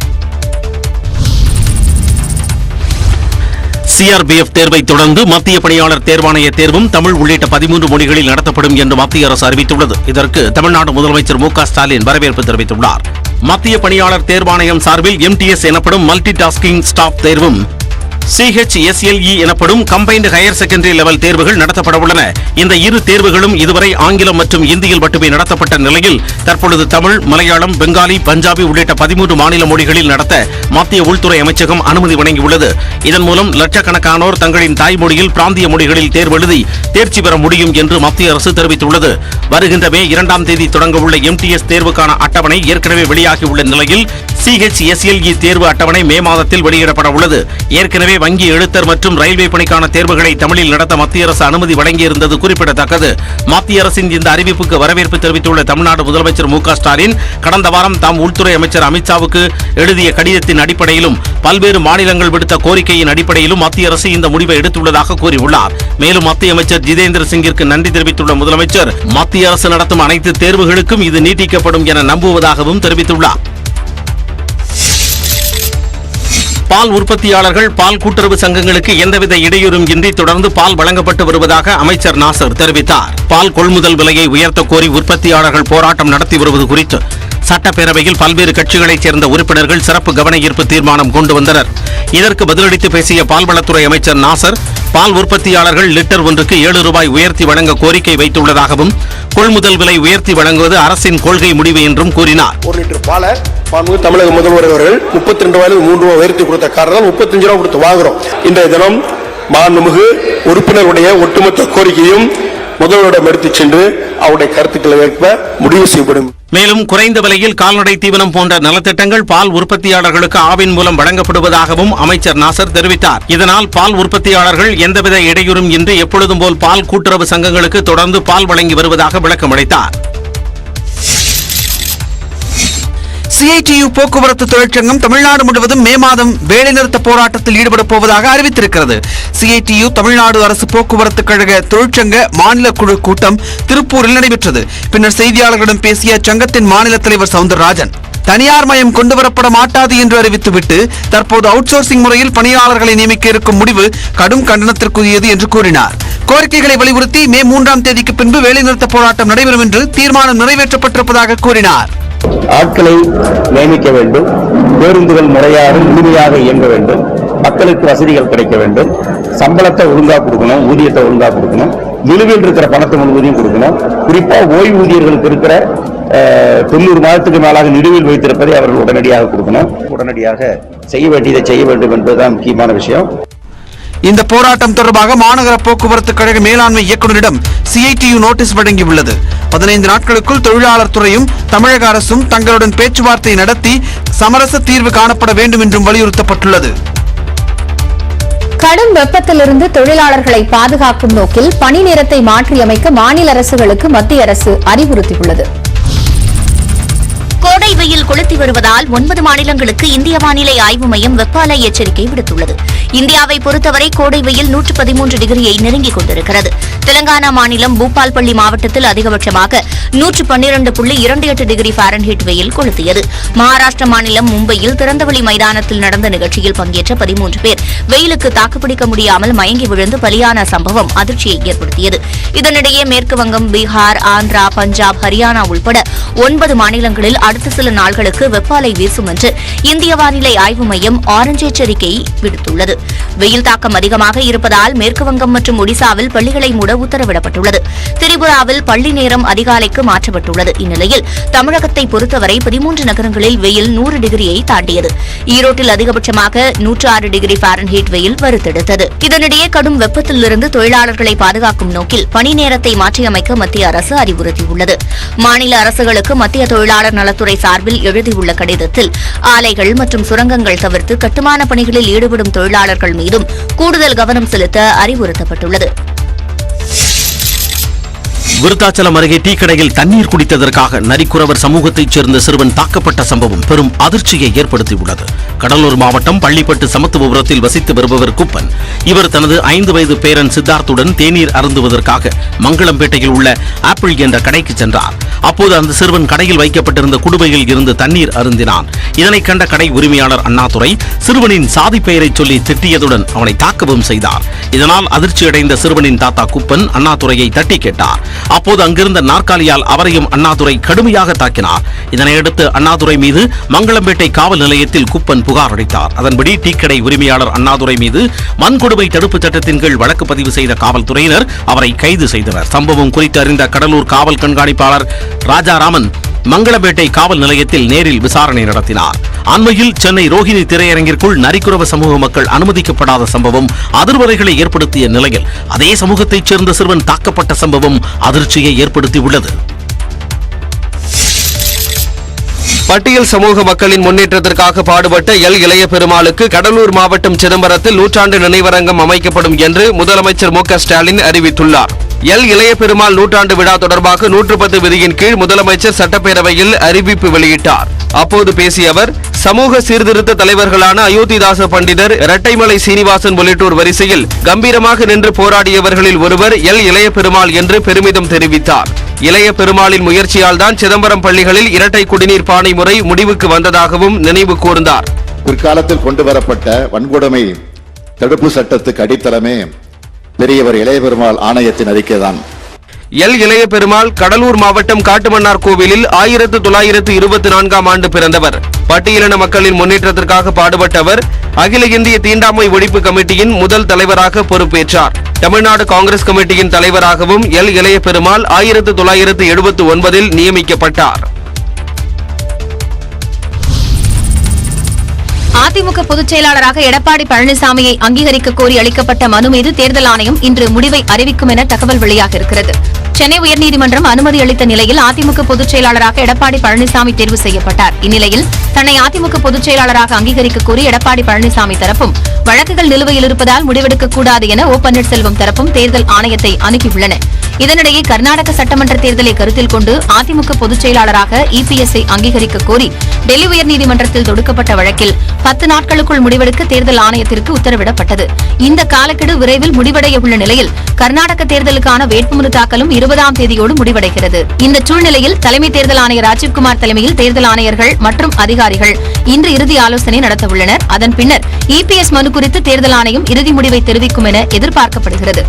சிஆர்பிஎஃப் தேர்வை தொடர்ந்து மத்திய பணியாளர் தேர்வாணைய தேர்வும் தமிழ் உள்ளிட்ட 13 மொழிகளில் நடத்தப்படும் என்று மத்திய அரசு அறிவித்துள்ளது. இதற்கு தமிழ்நாடு முதலமைச்சர் மு க ஸ்டாலின் வரவேற்பு தெரிவித்துள்ளார். மத்திய பணியாளர் தேர்வாணையம் சார்பில் MTS எனப்படும் மல்டி டாஸ்கிங் ஸ்டாஃப் தேர்வும் CHSLE எனப்படும் கம்பைன்டு ஹையர் செகண்டரி லெவல் தேர்வுகள் நடத்தப்பட உள்ளன. இந்த 2 தேர்வுகளும் இதுவரை ஆங்கிலம் மற்றும் இந்தியில் மட்டுமே நடத்தப்பட்ட நிலையில் தற்பொழுது தமிழ், மலையாளம், பெங்காலி, பஞ்சாபி உள்ளிட்ட 13 மாநில மொழிகளில் நடத்த மத்திய உள்துறை அமைச்சகம் அனுமதி வழங்கியுள்ளது. இதன் மூலம் லட்சக்கணக்கானோர் தங்களின் தாய்மொழியில் பிராந்திய மொழிகளில் தேர்வு எழுதி தேர்ச்சி பெற முடியும் என்று மத்திய அரசு தெரிவித்துள்ளது. வருகின்ற மே 2ஆம் தேதி தொடங்க உள்ள MTS தேர்வுக்கான அட்டவணை ஏற்கனவே வெளியாகியுள்ள நிலையில் CHSLE தேர்வு அட்டவணை மே மாதத்தில் வெளியிடப்பட உள்ளது. ஏற்கனவே வங்கி, எழுத்தர் மற்றும் ரயில்வே பணிக்கான தேர்வுகளை தமிழில் நடத்த மத்திய அரசு அனுமதி வழங்கியிருந்தது குறிப்பிடத்தக்கது. மத்திய அரசின் இந்த அறிவிப்புக்கு வரவேற்பு தெரிவித்துள்ள தமிழ்நாடு முதலமைச்சர் மு க ஸ்டாலின் கடந்த வாரம் தாம் உள்துறை அமைச்சர் அமித்ஷாவுக்கு எழுதிய கடிதத்தின் அடிப்படையிலும் பல்வேறு மாநிலங்கள் விடுத்த கோரிக்கையின் அடிப்படையிலும் மத்திய அரசு இந்த முடிவை எடுத்துள்ளதாக கூறியுள்ளார். மேலும் மத்திய அமைச்சர் ஜிதேந்திர சிங்கிற்கு நன்றி தெரிவித்துள்ள முதலமைச்சர் மத்திய அரசு நடத்தும் அனைத்து தேர்வுகளுக்கும் இது நீட்டிக்கப்படும் என நம்புவதாகவும் தெரிவித்துள்ளார். பால் உற்பத்தியாளர்கள், பால் கூட்டுறவு சங்கங்களுக்கு எந்தவித இடையூறும் இன்றி தொடர்ந்து பால் வழங்கப்பட்டு வருவதாக அமைச்சர் நாசர் தெரிவித்தார். பால் கொள்முதல் விலையை உயர்த்த கோரி உற்பத்தியாளர்கள் போராட்டம் நடத்தி வருவது குறித்து சட்டப்பேரவையில் பல்வேறு கட்சிகளைச் சேர்ந்த உறுப்பினர்கள் சிறப்பு கவன ஈர்ப்பு தீர்மானம் கொண்டு வந்தனர். இதற்கு பதிலளித்து பேசிய பால்வளத்துறை அமைச்சர் நாசர், பால் உற்பத்தியாளர்கள் லிட்டர் ஒன்றுக்கு 7 ரூபாய் உயர்த்தி வழங்க கோரிக்கை வைத்துள்ளதாகவும் கொள்முதல் விலை உயர்த்தி வழங்குவது அரசின் கொள்கை முடிவு என்றும் கூறினார். 1 லிட்டர் பாலை தமிழக முதல்வர் அவர்கள் 32 ரூபாயிலிருந்து 3 ரூபாய் உயர்த்தி கொடுத்த காரணம் 35 ரூபாய் கொடுத்து வாங்குறோம். இன்றைய தினம் மாண்புமிகு உறுப்பினருடைய ஒட்டுமொத்த கோரிக்கையும் முதல்வரிடம் எடுத்துச் சென்று அவருடைய கருத்துக்களை ஏற்ப முடிவு செய்யப்படும். மேலும் குறைந்த விலையில் கால்நடை தீவனம் போன்ற நலத்திட்டங்கள் பால் உற்பத்தியாளர்களுக்கு ஆவின் மூலம் வழங்கப்படுவதாகவும் அமைச்சர் நாசர் தெரிவித்தார். இதனால் பால் உற்பத்தியாளர்கள் எந்தவித இடையூறும் இன்றி எப்பொழுதும் போல் பால் கூட்டுறவு சங்கங்களுக்கு தொடர்ந்து பால் வழங்கி வருவதாக விளக்கமளித்தார். சிஐடியு போக்குவரத்து தொழிற்சங்கம் தமிழ்நாடு முழுவதும் மே மாதம் வேலைநிறுத்த போராட்டத்தில் ஈடுபட போவதாக அறிவித்திருக்கிறது. சிஐடியு தமிழ்நாடு அரசு போக்குவரத்து கழக தொழிற்சங்க மாநில குழு கூட்டம் திருப்பூரில் நடைபெற்றது. பின்னர் செய்தியாளர்களிடம் பேசிய சங்கத்தின் மாநில தலைவர் சவுந்தரராஜன், தனியார் மயம் கொண்டுவரப்பட மாட்டாது என்று அறிவித்துவிட்டு தற்போது அவுட் சோர்சிங் முறையில் பணியாளர்களை நியமிக்க இருக்கும் முடிவு கடும் கண்டனத்திற்குரியது என்று கூறினார். கோரிக்கைகளை வலியுறுத்தி மே 3ஆம் தேதிக்கு பின்பு வேலைநிறுத்த போராட்டம் நடைபெறும் என்று தீர்மானம் நிறைவேற்றப்பட்டிருப்பதாக கூறினார். ஆட்களை நியமிக்க வேண்டும், பேருந்துகள் முறையாக முழுமையாக இயங்க வேண்டும், மக்களுக்கு வசதிகள் கிடைக்க வேண்டும், சம்பளத்தை ஒழுங்கா கொடுக்கணும், ஊதியத்தை ஒழுங்கா கொடுக்கணும், நிலுவையில் இருக்கிற பணத்தை முழுவதையும் கொடுக்கணும். குறிப்பா ஓய்வூதியர்களுக்கு இருக்கிற 90 மாதத்துக்கு மேலாக நிலுவையில் வைத்திருப்பதை அவர்கள் உடனடியாக கொடுக்கணும். உடனடியாக செய்ய வேண்டியதை செய்ய வேண்டும் என்பதுதான் முக்கியமான விஷயம். இந்த போராட்டம் தொடர்பாக மாநகர போக்குவரத்து கழக மேலாண்மை இயக்குநரிடம் சிஐடியு நோட்டீஸ் வழங்கியுள்ளது. 15 நாட்களுக்குள் தொழிலாளர் துறையும் தமிழக அரசும் தங்களுடன் பேச்சுவார்த்தை நடத்தி சமரச தீர்வு காணப்பட வேண்டும் என்றும் வலியுறுத்தப்பட்டுள்ளது. கடும் வெப்பத்திலிருந்து தொழிலாளர்களை பாதுகாக்கும் நோக்கில் பணி நேரத்தை மாற்றியமைக்க மாநில அரசுகளுக்கு மத்திய அரசு அறிவுறுத்தியுள்ளது. கோடை வெயில் கொளுத்தி வருவதால் 9 மாநிலங்களுக்கு இந்திய வானிலை ஆய்வு மையம் வெப்ப அலை எச்சரிக்கை விடுத்துள்ளது. இந்தியாவை பொறுத்தவரை கோடை வெயில் 113 டிகிரியை நெருங்கிக் கொண்டிருக்கிறது. தெலங்கானா மாநிலம் பூபால்பள்ளி மாவட்டத்தில் அதிகபட்சமாக 112.28 டிகிரி ஃபாரன்ஹீட் வெயில் கொளுத்தியது. மகாராஷ்டிர மாநிலம் மும்பையில் திறந்தவெளி மைதானத்தில் நடந்த நிகழ்ச்சியில் பங்கேற்ற 13 பேர் வெயிலுக்கு தாக்குப்பிடிக்க முடியாமல் மயங்கி விழுந்து பலியான சம்பவம் அதிர்ச்சியை ஏற்படுத்தியது. இதனிடையே மேற்கு வங்கம், பீகார், ஆந்திரா, பஞ்சாப், ஹரியானா உள்பட 9 மாநிலங்களில் அடுத்த சில நாள்களுக்கு வெப்ப அலை வீசும் என்று இந்திய வானிலை ஆய்வு மையம் ஆரஞ்சு எச்சரிக்கை விடுத்துள்ளது. வெயில் தாக்கம் அதிகமாக இருப்பதால் மேற்கு வங்கம் மற்றும் ஒடிசாவில் பள்ளிகளை மூட உத்தரவிடப்பட்டுள்ளது. திரிபுராவில் பள்ளி நேரம் அதிகாலைக்கு மாற்றப்பட்டுள்ளது. இந்நிலையில் தமிழகத்தை பொறுத்தவரை 13 நகரங்களில் வெயில் 100 டிகிரியை தாண்டியது. ஈரோட்டில் அதிகபட்சமாக 106 டிகிரி ஃபாரன்ஹீட் வெயில் வறுத்தெடுத்தது. இதனிடையே கடும் வெப்பத்திலிருந்து தொழிலாளர்களை பாதுகாக்கும் நோக்கில் பணி நேரத்தை மாற்றியமைக்க மத்திய அரசு அறிவுறுத்தியுள்ளது. மாநில அரசுகளுக்கு மத்திய தொழிலாளர் நலத்துறை சார்பில் எழுதியுள்ள கடிதத்தில் ஆலைகள் மற்றும் சுரங்கங்கள் தவிர்த்து கட்டுமான பணிகளில் ஈடுபடும் தொழிலாளர்கள் மீதும் கூடுதல் கவனம் செலுத்த அறிவுறுத்தப்பட்டுள்ளது. விருத்தாச்சலம் அருகே டீ கடையில் தண்ணீர் குடித்ததற்காக நரிக்குறவர் சமூகத்தைச் சேர்ந்த சிறுவன் தாக்கப்பட்ட சம்பவம் பெரும் அதிர்ச்சியை ஏற்படுத்தியுள்ளது. கடலூர் மாவட்டம் பள்ளிப்பட்டு சமத்துவபுரத்தில் வசித்து வருபவர் குப்பன். இவர் தனது 5 வயது பேரன் சித்தார்த்துடன் தேநீர் அருந்துவதற்காக மங்களம்பேட்டையில் உள்ள ஆப்பிள் என்ற கடைக்கு சென்றார். அப்போது அந்த சிறுவன் கடையில் வைக்கப்பட்டிருந்த குடுவையில் இருந்து தண்ணீர் அருந்தினான். இதனை கண்ட கடை உரிமையாளர் அண்ணாதுரை சிறுவனின் சாதி பெயரை சொல்லி திட்டியதுடன் அவனை தாக்கவும் செய்தார். இதனால் அதிர்ச்சியடைந்த சிறுவனின் தாத்தா குப்பன் அண்ணாதுரையை தட்டி கேட்டார். அப்போது அங்கிருந்த நாற்காலியால் அவரையும் அண்ணாதுரை கடுமையாக தாக்கினார். இதனையடுத்து அண்ணாதுரை மீது மங்களம்பேட்டை காவல் நிலையத்தில் குப்பன் புகார் அளித்தார். அதன்படி டீக்கடை உரிமையாளர் அண்ணாதுரை மீது வன்கொடுமை தடுப்பு சட்டத்தின் கீழ் வழக்கு பதிவு செய்த காவல்துறையினர் அவரை கைது செய்தனர். சம்பவம் குறித்து அறிந்த கடலூர் காவல் கண்காணிப்பாளர் ராஜாராமன் மங்களம்பேட்டை காவல் நிலையத்தில் நேரில் விசாரணை நடத்தினார். அண்மையில் சென்னை ரோஹிணி திரையரங்கிற்குள் நரிக்குறவ சமூக மக்கள் அனுமதிக்கப்படாத சம்பவம் அதிர்வலைகளை ஏற்படுத்திய நிலையில் அதே சமூகத்தைச் சேர்ந்த சிறுவன் தாக்கப்பட்ட சம்பவம் அதிர்ச்சியை ஏற்படுத்தியுள்ளது. பட்டியல் சமூக மக்களின் முன்னேற்றத்திற்காக பாடுபட்ட எல் இளைய பெருமாளுக்கு கடலூர் மாவட்டம் சிதம்பரத்தில் 100 நினைவரங்கம் அமைக்கப்படும் என்று முதலமைச்சர் மு க ஸ்டாலின் அறிவித்துள்ளார். எல் இளைய பெருமாள் 100 விழா தொடர்பாக 110 விதியின் கீழ் முதலமைச்சர் சட்டப்பேரவையில் அறிவிப்பு வெளியிட்டார். அப்போது பேசிய அவர், சமூக சீர்திருத்த தலைவர்களான அயோத்திதாச பண்டிதர், இரட்டைமலை சீனிவாசன் உள்ளிட்டோர் வரிசையில் கம்பீரமாக நின்று போராடியவர்களில் ஒருவர் எல் இளைய பெருமாள் என்று பெருமிதம் தெரிவித்தார். இளைய பெருமாளின் முயற்சியால் தான் சிதம்பரம் பள்ளிகளில் இரட்டை குடிநீர் பானை முறை முடிவுக்கு வந்ததாகவும் நினைவு கூர்ந்தார். பிற்காலத்தில் கொண்டு வரப்பட்ட வன்கொடுமை தடுப்பு சட்டத்துக்கு அடித்தளமே பெரியவர் இளைய பெருமாள் ஆணையத்தின் அறிக்கைதான். எல் இளைய பெருமாள் கடலூர் மாவட்டம் காட்டுமன்னார் கோவிலில் 1924ஆம் ஆண்டு பிறந்தவர். பட்டியலின மக்களின் முன்னேற்றத்திற்காக பாடுபட்டவர். அகில இந்திய தீண்டாமை ஒழிப்பு கமிட்டியின் முதல் தலைவராக பொறுப்பேற்றார். தமிழ்நாடு காங்கிரஸ் கமிட்டியின் தலைவராகவும் எல் இளைய பெருமாள் 1979 நியமிக்கப்பட்டார். அதிமுக பொதுச் செயலாளராக எடப்பாடி பழனிசாமியை அங்கீகரிக்க கோரி அளிக்கப்பட்ட மனு மீது தேர்தல் ஆணையம் இன்று முடிவை அறிவிக்கும் என தகவல் வெளியாக இருக்கிறது. சென்னை உயர்நீதிமன்றம் அனுமதி அளித்த நிலையில் அதிமுக பொதுச் செயலாளராக எடப்பாடி பழனிசாமி தேர்வு செய்யப்பட்டார். இந்நிலையில் தன்னை அதிமுக பொதுச் செயலாளராக அங்கீகரிக்க கோரி எடப்பாடி பழனிசாமி தரப்பும் வழக்குகள் நிலுவையில் இருப்பதால் முடிவெடுக்கக்கூடாது என ஓ பன்னீர்செல்வம் தரப்பும் தேர்தல் ஆணையத்தை அணுகியுள்ளன. இதனிடையே கர்நாடக சட்டமன்ற தேர்தலை கருத்தில் கொண்டு அதிமுக பொதுச் செயலாளராக இபிஎஸ்ஐ அங்கீகரிக்க கோரி டெல்லி உயர்நீதிமன்றத்தில் தொடுக்கப்பட்ட வழக்கில் 10 நாட்களுக்குள் முடிவெடுக்க தேர்தல் ஆணையத்திற்கு உத்தரவிடப்பட்டது. இந்த காலக்கெடு விரைவில் முடிவடைய உள்ள நிலையில் கர்நாடக தேர்தலுக்கான வேட்புமனு தாக்கலும் 20ஆம் தேதியோடு முடிவடைகிறது. இந்த சூழ்நிலையில் தலைமை தேர்தல் ஆணையர் ராஜீவ்குமார் தலைமையில் தேர்தல் ஆணையர்கள் மற்றும் அதிகாரிகள் இன்று இறுதி ஆலோசனை நடத்தவுள்ளனர். அதன் பின்னர் இபிஎஸ் மனு குறித்து தேர்தல் ஆணையம் இறுதி முடிவை தெரிவிக்கும் என எதிர்பார்க்கப்படுகிறது.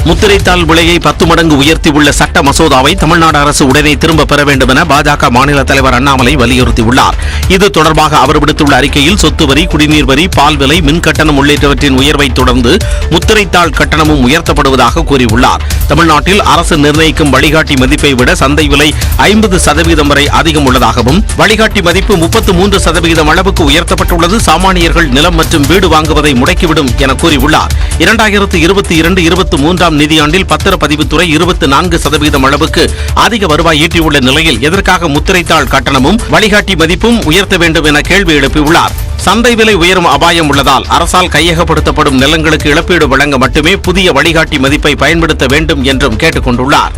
முத்திரைத்தாள் விலையை 10 மடங்கு உயர்த்தியுள்ள சட்ட மசோதாவை தமிழ்நாடு அரசு உடனே திரும்ப பெற வேண்டும் என பாஜக மாநில தலைவர் அண்ணாமலை வலியுறுத்தியுள்ளார். இது தொடர்பாக அவர் விடுத்துள்ள அறிக்கையில் சொத்து வரி, குடிநீர் வரி, பால் விலை, மின் கட்டணம் உள்ளிட்டவற்றின் உயர்வை தொடர்ந்து முத்திரைத்தாள் கட்டணமும் உயர்த்தப்படுவதாக கூறியுள்ளார். தமிழ்நாட்டில் அரசு நிர்ணயிக்கும் வழிகாட்டி மதிப்பை விட சந்தை விலை 50% வரை அதிகம் உள்ளதாகவும் வழிகாட்டி மதிப்பு 33% அளவுக்கு உயர்த்தப்பட்டுள்ளது சாமானியர்கள் நிலம் மற்றும் வீடு வாங்குவதை முடக்கிவிடும் என கூறியுள்ளார். 2022-23 நிதியாண்டில் பத்திரப்பதிவுத்துறை 24% அளவுக்கு அதிக வருவாய் ஈட்டியுள்ள நிலையில் எதற்காக முத்திரைத்தாள் கட்டணமும் வழிகாட்டி மதிப்பும் உயர்த்த வேண்டும் என கேள்வி எழுப்பியுள்ளார். சந்தை விலை உயரும் அபாயம் உள்ளதால் அரசால் கையகப்படுத்தப்படும் நிலங்களுக்கு இழப்பீடு வழங்க மட்டுமே புதிய வழிகாட்டி மதிப்பை பயன்படுத்த வேண்டும் என்றும் கேட்டுக் கொண்டுள்ளார்.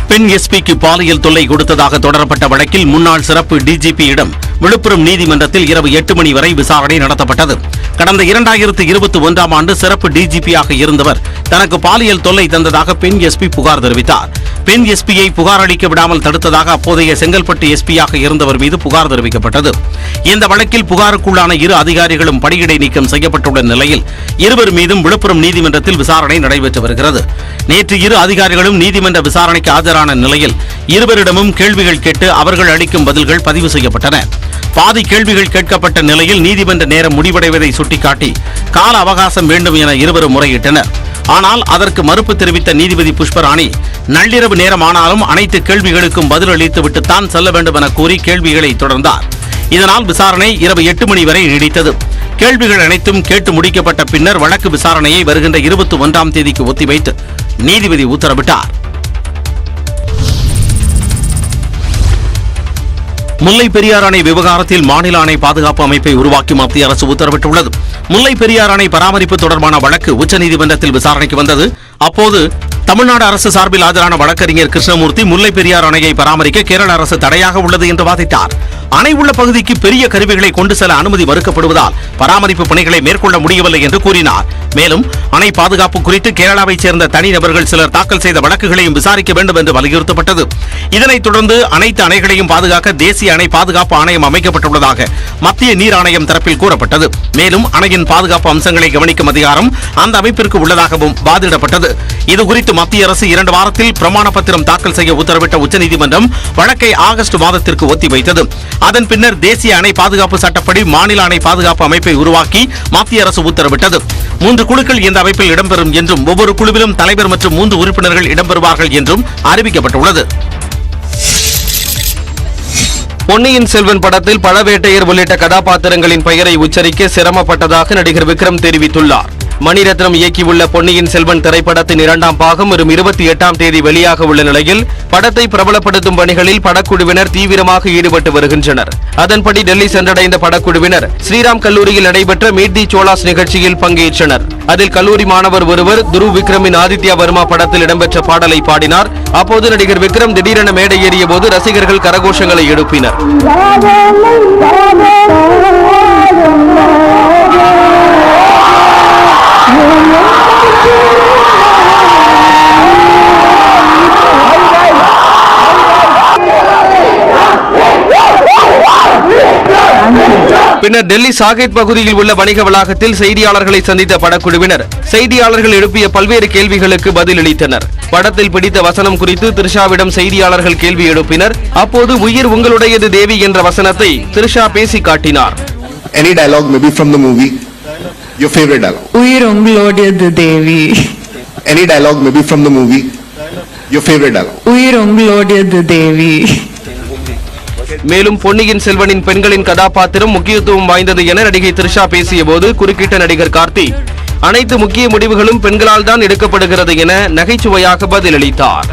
பெண் எஸ்பிக்கு பாலியல் தொல்லை கொடுத்ததாக தொடரப்பட்ட வழக்கில் முன்னாள் சிறப்பு டிஜிபியிடம் விழுப்புரம் நீதிமன்றத்தில் இரவு 8 மணி வரை விசாரணை நடத்தப்பட்டது. கடந்த 2021ஆம் ஆண்டு சிறப்பு டிஜிபியாக இருந்தவர் தனக்கு பாலியல் தொல்லை தந்ததாக பெண் எஸ்பி புகார் தெரிவித்தார். பெண் எஸ்பியை புகார் அளிக்க விடாமல் தடுத்ததாக அப்போதைய செங்கல்பட்டு எஸ்பியாக இருந்தவர் மீது புகார் தெரிவிக்கப்பட்டது. இந்த வழக்கில் புகாருக்குள்ளான 2 அதிகாரிகளும் பணியிடை நீக்கம் செய்யப்பட்டுள்ள நிலையில் இருவர் மீதும் விழுப்புரம் நீதிமன்றத்தில் விசாரணை நடைபெற்று வருகிறது. நேற்று 2 அதிகாரிகளும் நீதிமன்ற விசாரணைக்கு ஆஜரான நிலையில் இருவரிடமும் கேள்விகள் கேட்டு அவர்கள் அளிக்கும் பதில்கள் பதிவு செய்யப்பட்டன. பாதி கேள்விகள் கேட்கப்பட்ட நிலையில் நீதிமன்ற நேரம் முடிவடைவதை சுட்டிக்காட்டி கால அவகாசம் வேண்டும் என இருவரும் முறையிட்டனர். ஆனால் அதற்கு மறுப்பு தெரிவித்த நீதிபதி புஷ்பராணி நள்ளிரவு நேரம் ஆனாலும் அனைத்து கேள்விகளுக்கும் பதில் அளித்துவிட்டுத்தான் செல்ல வேண்டும் என கூறி கேள்விகளை தொடர்ந்தார். இதனால் விசாரணை இரவு 8 மணி வரை நீடித்தது. கேள்விகள் அனைத்தும் கேட்டு முடிக்கப்பட்ட பின்னர் வழக்கு விசாரணையை வருகின்ற 21ஆம் தேதிக்கு ஒத்திவைத்து நீதிபதி உத்தரவிட்டார். முல்லை பெரியாறு அணை விவகாரத்தில் மாநில அணை பாதுகாப்பு அமைப்பை உருவாக்கி மத்திய அரசு உத்தரவிட்டுள்ளது. முல்லை பெரியாறு அணை பராமரிப்பு தொடர்பான வழக்கு உச்சநீதிமன்றத்தில் விசாரணைக்கு வந்தது. அப்போது தமிழ்நாடு அரசு சார்பில் ஆஜரான வழக்கறிஞர் கிருஷ்ணமூர்த்தி முல்லை பெரியாறு அணையை பராமரிக்க கேரள அரசு தடையாக உள்ளது என்று வாதிட்டார். அணை உள்ள பகுதிக்கு பெரிய கருவிகளை கொண்டு செல்ல அனுமதி மறுக்கப்படுவதால் பராமரிப்பு பணிகளை மேற்கொள்ள முடியவில்லை என்று கூறினார். மேலும் அணை பாதுகாப்பு குறித்து கேரளாவைச் சேர்ந்த தனிநபர்கள் சிலர் தாக்கல் செய்த வழக்குகளையும் விசாரிக்க வேண்டும் என்று வலியுறுத்தப்பட்டது. இதனைத் தொடர்ந்து அனைத்து அணைகளையும் பாதுகாக்க தேசிய அணை பாதுகாப்பு ஆணையம் அமைக்கப்பட்டுள்ளதாக மத்திய நீர் ஆணையம் தரப்பில் கூறப்பட்டது. மேலும் அணையின் பாதுகாப்பு அம்சங்களை கவனிக்கும் அதிகாரம் அந்த அமைப்பிற்கு உள்ளதாகவும் வாதிடப்பட்டது. இதுகுறித்து மத்திய அரசு 2 வாரத்தில் பிரமாண பத்திரம் தாக்கல் செய்ய உத்தரவிட்ட உச்சநீதிமன்றம் வழக்கை ஆகஸ்ட் மாதத்திற்கு ஒத்திவைத்தது. அதன் பின்னர் தேசிய அணை பாதுகாப்பு சட்டப்படி மாநில அணை பாதுகாப்பு அமைப்பை உருவாக்கி மத்திய அரசு உத்தரவிட்டது. 3 குழுக்கள் இந்த அமைப்பில் இடம்பெறும் என்றும் ஒவ்வொரு குழுவிலும் தலைவர் மற்றும் 3 உறுப்பினர்கள் இடம்பெறுவார்கள் என்றும் அறிவிக்கப்பட்டுள்ளது. பொன்னியின் செல்வன் படத்தில் பழவேட்டையர் உள்ளிட்ட கதாபாத்திரங்களின் பெயரை உச்சரிக்க சிரமப்பட்டதாக நடிகர் விக்ரம் தெரிவித்துள்ளார். மணிரத்னம் இயக்கியுள்ள பொன்னியின் செல்வன் திரைப்படத்தின் 2ஆம் பாகம் வரும் 28ஆம் தேதி வெளியாக உள்ள நிலையில் படத்தை பிரபலப்படுத்தும் பணிகளில் படக்குழுவினர் தீவிரமாக ஈடுபட்டு வருகின்றனர். அதன்படி டெல்லி சென்றடைந்த படக்குழுவினர் ஸ்ரீராம் கல்லூரியில் நடைபெற்ற மீட் தி சோலாஸ் நிகழ்ச்சியில் பங்கேற்றனர். அதில் கல்லூரி மாணவர் ஒருவர் துருவ் விக்ரமின் ஆதித்யா வர்மா படத்தில் இடம்பெற்ற பாடலை பாடினார். அப்போது நடிகர் விக்ரம் திடீரென மேடை ஏறிய போது ரசிகர்கள் கரகோஷங்களை எழுப்பினர். பின்னர் டெல்லி சாகேத் பகுதியில் உள்ள வணிக வளாகத்தில் செய்தியாளர்களை சந்தித்த படக்குழுவினர் செய்தியாளர்கள் எழுப்பிய பல்வேறு கேள்விகளுக்கு பதிலளித்தனர். படத்தில் பிடித்த வசனம் குறித்து த்ரிஷாவிடம் செய்தியாளர்கள் கேள்வி எழுப்பினர். அப்போது உயிர் உங்களுடையது தேவி என்ற வசனத்தை த்ரிஷா பேசி காட்டினார். Any dialogue, maybe from the movie. Your favorite dialogue. உயிரொங்களோடியது Devi. Any dialogue, maybe from the movie. Your favorite dialogue. உயிரொங்களோடியது தேவி. மேலும் பொன்னியின் செல்வனின் பெண்களின் கதாபாத்திரம் முக்கியத்துவம் வாய்ந்தது என நடிகை த்ரிஷா பேசிய போது குறுக்கிட்ட நடிகர் கார்த்தி அனைத்து முக்கிய முடிவுகளும் பெண்களால் தான் எடுக்கப்படுகிறது என நகைச்சுவையாக பதிலளித்தார்.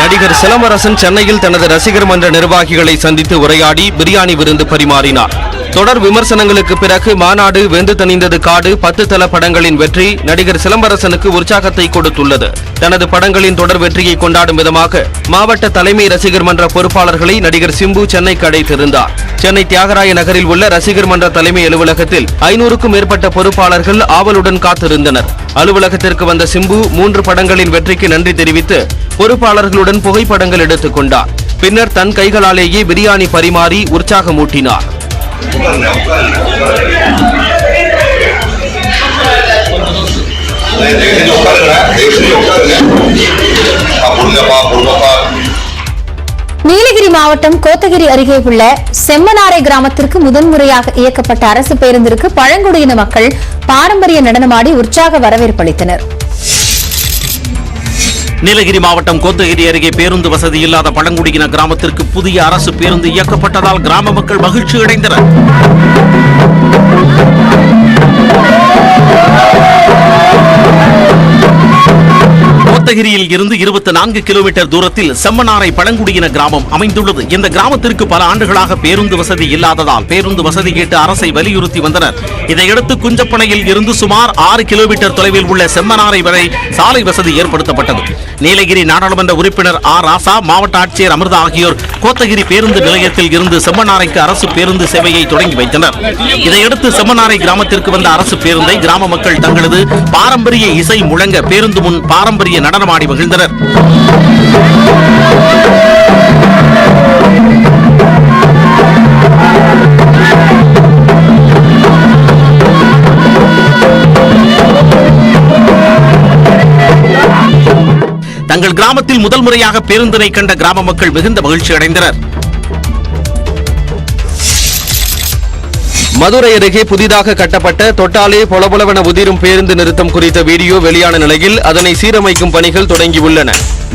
நடிகர் சிலம்பரசன் சென்னையில் தனது ரசிகர் மன்ற நிர்வாகிகளை சந்தித்து உரையாடி பிரியாணி விருந்து பரிமாறினார். தொடர் விமர்சனங்களுக்கு பிறகு மாநாடு, வெந்து தணிந்தது காடு, 10 தல படங்களின் வெற்றி நடிகர் சிலம்பரசனுக்கு உற்சாகத்தை கொடுத்துள்ளது. தனது படங்களின் தொடர் வெற்றியை கொண்டாடும் விதமாக மாவட்ட தலைமை ரசிகர் மன்ற பொறுப்பாளர்களை நடிகர் சிம்பு சென்னைக்கு அழைத்திருந்தார். சென்னை தியாகராய நகரில் உள்ள ரசிகர் மன்ற தலைமை அலுவலகத்தில் 500க்கும் மேற்பட்ட பொறுப்பாளர்கள் ஆவலுடன் காத்திருந்தனர். அலுவலகத்திற்கு வந்த சிம்பு 3 படங்களின் வெற்றிக்கு நன்றி தெரிவித்து பொறுப்பாளர்களுடன் புகைப்படங்கள் எடுத்துக் கொண்டார். பின்னர் தன் கைகளாலேயே பிரியாணி பரிமாறி உற்சாகமூட்டினார். நீலகிரி மாவட்டம் கோத்தகிரி அருகே உள்ள செம்மனாரை கிராமத்திற்கு முதன்முறையாக இயக்கப்பட்ட அரசு பேருந்திற்கு பழங்குடியின மக்கள் பாரம்பரிய நடனமாடி உற்சாக வரவேற்பு அளித்தனர். நீலகிரி மாவட்டம் கோத்தகிரி அருகே பேருந்து வசதி இல்லாத பழங்குடியின கிராமத்திற்கு புதிய அரசு பேருந்து இயக்கப்பட்டதால் கிராம மக்கள் மகிழ்ச்சி அடைந்தனர். கோத்தகிரியில் இருந்து 24 கிலோமீட்டர் தூரத்தில் செம்மனாரை பழங்குடியின கிராமம் அமைந்துள்ளது. இந்த கிராமத்திற்கு பல ஆண்டுகளாக பேருந்து வசதி இல்லாததால் பேருந்து வசதி கேட்டு அரசை வலியுறுத்தி வந்தனர். இதையடுத்து குஞ்சப்பனையில் இருந்து சுமார் 6 கிலோமீட்டர் தொலைவில் உள்ள செம்மனாரை வரை சாலை வசதி ஏற்படுத்தப்பட்டது. நீலகிரி நாடாளுமன்ற உறுப்பினர் ஆர் ராசா, மாவட்ட ஆட்சியர் அமிர்தா ஆகியோர் கோத்தகிரி பேருந்து நிலையத்தில் இருந்து செம்மனாரைக்கு அரசு பேருந்து சேவையை தொடங்கி வைத்தனர். இதையடுத்து செம்மனாரை கிராமத்திற்கு வந்த அரசு பேருந்தை கிராம மக்கள் தங்களது பாரம்பரிய இசை முழங்க பேருந்து முன் பாரம்பரிய நடனமாடி மகிழ்ந்தனர். தங்கள் கிராமத்தில் முதல் முறையாக பேருந்தினை கண்ட கிராம மக்கள் மிகுந்த மகிழ்ச்சி அடைந்தனர். மதுரை அருகே புதிதாக கட்டப்பட்ட தொட்டாலே பொலபொலவென உதிரும் பேருந்து நிறுத்தம் குறித்த வீடியோ வெளியான நிலையில் அதனை சீரமைக்கும் பணிகள் தொடங்கியுள்ளன.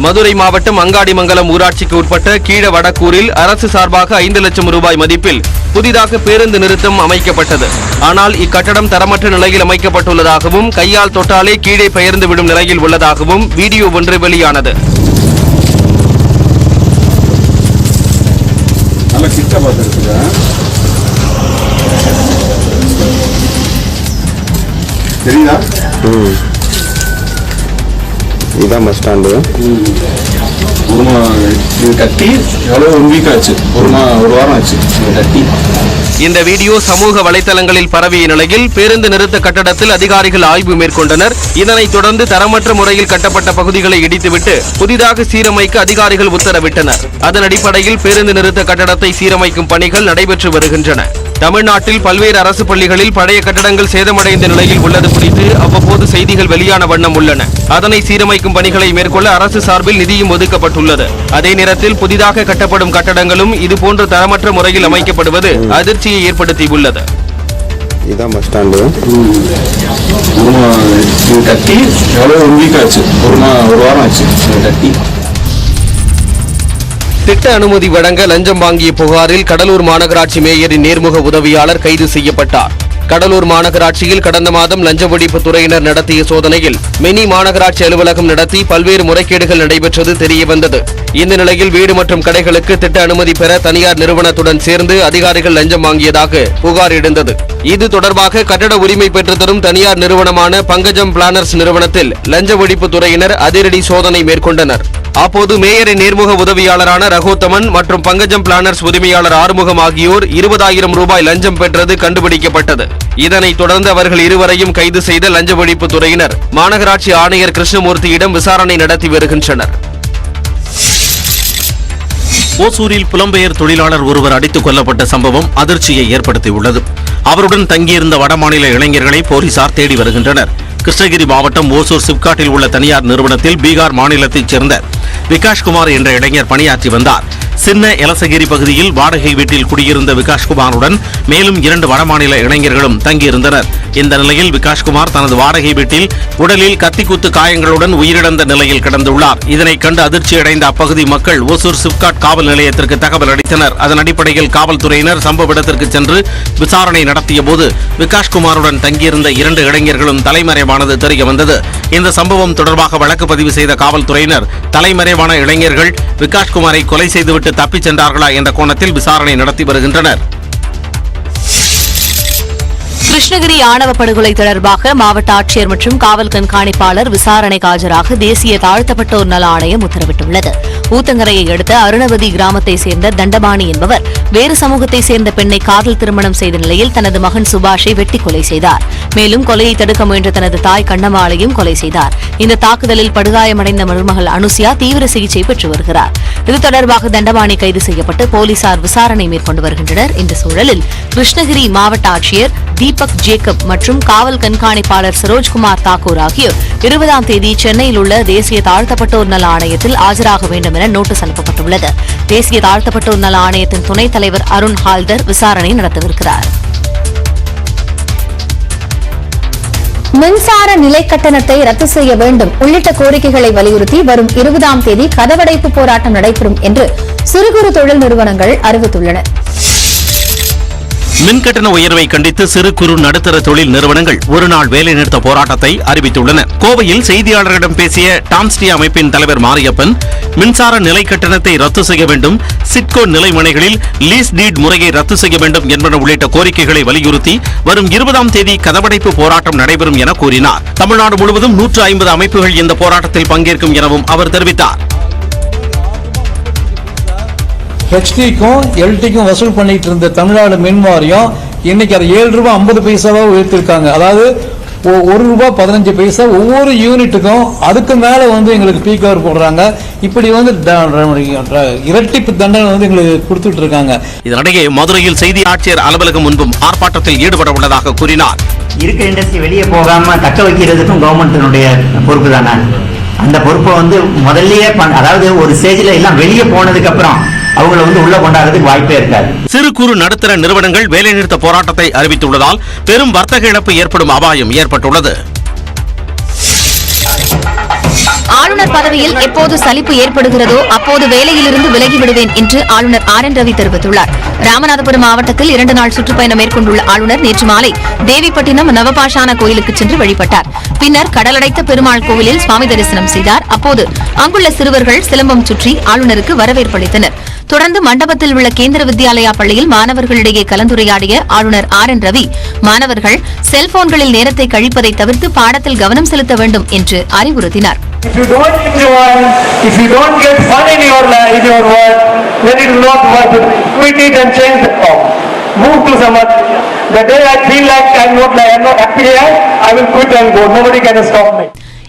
மதுரை மாவட்டம் அங்காடிமங்கலம் ஊராட்சிக்கு உட்பட்ட கீழ வடக்கூரில் அரசு சார்பாக 5 லட்சம் ரூபாய் மதிப்பில் புதிதாக பேருந்து நிறுத்தம் அமைக்கப்பட்டது. ஆனால் இக்கட்டடம் தரமற்ற நிலையில் அமைக்கப்பட்டுள்ளதாகவும் கையால் தொட்டாலே கீழே பெயர்ந்து விடும் நிலையில் உள்ளதாகவும் வீடியோ ஒன்று வெளியானது. இதுதான் பஸ் ஸ்டாண்டு. கட்டி எவ்வளோ 1 வீக் ஆச்சு, ஒரு வாரம் ஆச்சு கட்டி. இந்த வீடியோ சமூக வலைதளங்களில் பரவிய நிலையில் பேருந்து நிறுத்த கட்டடத்தில் அதிகாரிகள் ஆய்வு மேற்கொண்டனர். இதனைத் தொடர்ந்து தரமற்ற முறையில் கட்டப்பட்ட பகுதிகளை இடித்துவிட்டு புதிதாக சீரமைக்க அதிகாரிகள் உத்தரவிட்டனர். அதன் அடிப்படையில் பேருந்து நிறுத்த கட்டடத்தை சீரமைக்கும் பணிகள் நடைபெற்று வருகின்றன. தமிழ்நாட்டில் பல்வேறு அரசு பள்ளிகளில் பழைய கட்டடங்கள் சேதமடைந்த நிலையில் உள்ளது குறித்து அவ்வப்போது செய்திகள் வெளியான வண்ணம் உள்ளன. அதனை சீரமைக்கும் பணிகளை மேற்கொள்ள அரசு சார்பில் நிதியும் ஒதுக்கப்பட்டுள்ளது. அதே நேரத்தில் புதிதாக கட்டப்படும் கட்டடங்களும் இதுபோன்ற தரமற்ற முறையில் அமைக்கப்படுவது அதிர்ச்சியை ஏற்படுத்தியுள்ளது. இதுதான் பஸ் ஸ்டாண்டு. கட்டி எவ்வளோ 1 வீக் ஆச்சு, ஒரு வாரம் ஆச்சு கட்டி. திட்ட அனுமதி வழங்க லஞ்சம் வாங்கிய புகாரில் கடலூர் மாநகராட்சி மேயரின் நேர்முக உதவியாளர் கைது செய்யப்பட்டார். கடலூர் மாநகராட்சியில் கடந்த மாதம் லஞ்ச ஒழிப்பு துறையினர் நடத்திய சோதனையில் மினி மாநகராட்சி அலுவலகம் நடத்தி பல்வேறு முறைகேடுகள் நடைபெற்றது தெரியவந்தது. இந்த நிலையில் வீடு மற்றும் கடைகளுக்கு திட்ட அனுமதி பெற தனியார் நிறுவனத்துடன் சேர்ந்து அதிகாரிகள் லஞ்சம் வாங்கியதாக புகார் எழுந்தது. இது தொடர்பாக கட்டட உரிமை பெற்றுத்தரும் தனியார் நிறுவனமான பங்கஜம் பிளானர்ஸ் நிறுவனத்தில் லஞ்ச ஒழிப்பு துறையினர் அதிரடி சோதனை மேற்கொண்டனர். அப்போது மேயரின் நேர்முக உதவியாளரான ரகோத்தமன் மற்றும் பங்கஜம் பிளானர்ஸ் உரிமையாளர் ஆறுமுகம் ஆகியோர் 20,000 ரூபாய் லஞ்சம் பெற்றது கண்டுபிடிக்கப்பட்டது. இதனைத் தொடர்ந்து அவர்கள் இருவரையும் கைது செய்த லஞ்ச ஒழிப்பு துறையினர் மாநகராட்சி ஆணையர் கிருஷ்ணமூர்த்தியிடம் விசாரணை நடத்தி வருகின்றனர். ஓசூரில் புலம்பெயர் தொழிலாளர் ஒருவர் அடித்துக் கொல்லப்பட்ட சம்பவம் அதிர்ச்சியை ஏற்படுத்தியுள்ளது. அவருடன் தங்கியிருந்த வடமாநில இளைஞர்களை போலீசார் தேடி வருகின்றனர். கிருஷ்ணகிரி மாவட்டம் ஓசூர் சிப்காட்டில் உள்ள தனியார் நிறுவனத்தில் பீகார் மாநிலத்தைச் சேர்ந்த விகாஷ்குமார் என்ற இளைஞர் பணியாற்றி வந்தார். சின்ன எலசகிரி பகுதியில் வாடகை வீட்டில் குடியிருந்த விகாஷ்குமாருடன் மேலும் 2 வடமாநில இளைஞர்களும் தங்கியிருந்தனர். இந்த நிலையில் விகாஷ்குமார் தனது வாடகை வீட்டில் உடலில் கத்திக்குத்து காயங்களுடன் உயிரிழந்த நிலையில் கிடந்துள்ளார். இதனை கண்டு அதிர்ச்சியடைந்த அப்பகுதி மக்கள் ஓசூர் சிப்காட் காவல் நிலையத்திற்கு தகவல் அளித்தனர். அதன் அடிப்படையில் காவல்துறையினர் சம்பவ இடத்திற்கு சென்று விசாரணை நடத்திய போது விகாஷ்குமாருடன் தங்கியிருந்த 2 இளைஞர்களும் தலைமறைவானது தெரியவந்தது. இந்த சம்பவம் தொடர்பாக வழக்கு பதிவு செய்த காவல்துறையினர் தலைமறைவான இளைஞர்கள் விகாஷ்குமாரை கொலை செய்துவிட்டு தப்பிச் சென்றார்களா என்ற கோணத்தில் விசாரணை நடத்தி வருகின்றனர். கிருஷ்ணகிரி ஆணவ படுகொலை தொடர்பாக மாவட்ட ஆட்சியர் மற்றும் காவல் கண்காணிப்பாளர் விசாரணைக்கு ஆஜராக தேசிய தாழ்த்தப்பட்டோர் நல ஆணையம் உத்தரவிட்டுள்ளது. ஊத்தங்கரையை அடுத்த அருணவதி கிராமத்தை சேர்ந்த தண்டபாணி என்பவர் வேறு சமூகத்தை சேர்ந்த பெண்ணை காதல் திருமணம் செய்த நிலையில் தனது மகன் சுபாஷை வெட்டி கொலை செய்தார். மேலும் கொலையை தடுக்க முயன்ற தனது தாய் கண்ணம்மாளையும் கொலை செய்தார். இந்த தாக்குதலில் படுகாயமடைந்த மருமகள் அனுசியா தீவிர சிகிச்சை பெற்று வருகிறார். இது தொடர்பாக தண்டபாணி கைது செய்யப்பட்டு போலீசார் விசாரணை மேற்கொண்டு வருகின்றனர். இந்த சூழலில் கிருஷ்ணகிரி மாவட்ட ஆட்சியர் தீபக் ஜேக்கப் மற்றும் காவல் கண்காணிப்பாளர் சரோஜ்குமார் தாக்கூர் ஆகியோர் 20ஆம் தேதி சென்னையில் உள்ள தேசிய தாழ்த்தப்பட்டோர் நல ஆணையத்தில் ஆஜராக வேண்டும் என நோட்டீஸ் அனுப்பப்பட்டுள்ளது. தேசிய தாழ்த்தப்பட்டோர் நல ஆணையத்தின் துணைத் தலைவர் அருண் ஹால்தர் விசாரணை நடத்தவிருக்கிறார். மின்சார நிலை கட்டணத்தை ரத்து செய்ய வேண்டும் உள்ளிட்ட கோரிக்கைகளை வலியுறுத்தி வரும் 20ஆம் தேதி கதவடைப்பு போராட்டம் நடைபெறும் என்று சிறு குறு தொழில் நிறுவனங்கள் அறிவித்துள்ளன. மின்கட்டண உயர்வை கண்டித்து சிறு குறு நடுத்தர தொழில் நிறுவனங்கள் ஒருநாள் வேலைநிறுத்த போராட்டத்தை அறிவித்துள்ளன. கோவையில் செய்தியாளர்களிடம் பேசிய டாம்ஸ்டி அமைப்பின் தலைவர் மாரியப்பன், மின்சார நிலை கட்டணத்தை ரத்து செய்ய வேண்டும், சிட்கோ நிலைமனைகளில் லீஸ் டீட் முறையை ரத்து செய்ய வேண்டும் என்பன உள்ளிட்ட கோரிக்கைகளை வலியுறுத்தி வரும் 20ஆம் தேதி கதவடைப்பு போராட்டம் நடைபெறும் என கூறினார். தமிழ்நாடு முழுவதும் 150 அமைப்புகள் இந்த போராட்டத்தில் பங்கேற்கும் எனவும் அவர் தெரிவித்தார். ஹெச்டிக்கும் எல்டிக்கும் வசூல் பண்ணிட்டு இருந்த தமிழ்நாடு மின் வாரியம் இன்னைக்கு அதை ₹7.50 உயர்த்திருக்காங்க. அதாவது ₹1.15 ஒவ்வொரு யூனிட்டுக்கும். அதுக்கு மேல எங்களுக்கு பீக் ஹவர் போடுறாங்க. இப்படி இரட்டிப்பு தண்டனை எங்களுக்கு கொடுத்துட்டு இருக்காங்க. இதனிடையே மதுரையில் செய்தி ஆட்சியர் அலுவலகம் முன்பும் ஆர்ப்பாட்டத்தில் ஈடுபட உள்ளதாக கூறினார். இருக்க இண்டஸ்ட்ரி வெளியே போகாம தக்க வைக்கிறதுக்கும் கவர்மெண்டினுடைய பொறுப்பு தானே. அந்த பொறுப்பை முதல்லயே அதாவது ஒரு ஸ்டேஜ்ல எல்லாம் வெளியே போனதுக்கு அப்புறம் அவங்கள உள்ள கொண்டாடுறதுக்கு வாய்ப்பே இருக்காது. சிறு குறு நடுத்தர நிறுவனங்கள் வேலைநிறுத்த போராட்டத்தை அறிவித்துள்ளதால் பெரும் வர்த்தக இழப்பு ஏற்படும் அபாயம் ஏற்பட்டுள்ளது. ஆளுநர் பதவியில் எப்போது சலிப்பு ஏற்படுகிறதோ அப்போது வேலையிலிருந்து விலகி விடுவேன் என்று ஆளுநர் ஆர்.என். ரவி தெரிவித்துள்ளார். ராமநாதபுரம் மாவட்டத்தில் 2 நாள் சுற்றுப்பயணம் மேற்கொண்டுள்ள ஆளுநர் நேற்று மாலை தேவிப்பட்டினம் நவபாஷான கோயிலுக்கு சென்று வழிபட்டார். பின்னர் கடலடைத்த பெருமாள் கோவிலில் சுவாமி தரிசனம் செய்தார். அப்போது அங்குள்ள சிறுவர்கள் சிலம்பம் சுற்றி ஆளுநருக்கு வரவேற்பு அளித்தனர். தொடர்ந்து மண்டபத்தில் உள்ள கேந்திர வித்யாலயா பள்ளியில் மாணவர்களிடையே கலந்துரையாடிய ஆளுநர் ஆர்.என். ரவி மாணவர்கள் செல்போன்களில் நேரத்தை கழிப்பதை தவிர்த்து பாடத்தில் கவனம் செலுத்த வேண்டும் என்று அறிவுறுத்தினார். If you don't enjoy, if you don't get fun in your work, then it will not work. Quit it and change the form. Move to some other. The day I feel like I'm not happy here, I will quit and go. Nobody can stop me.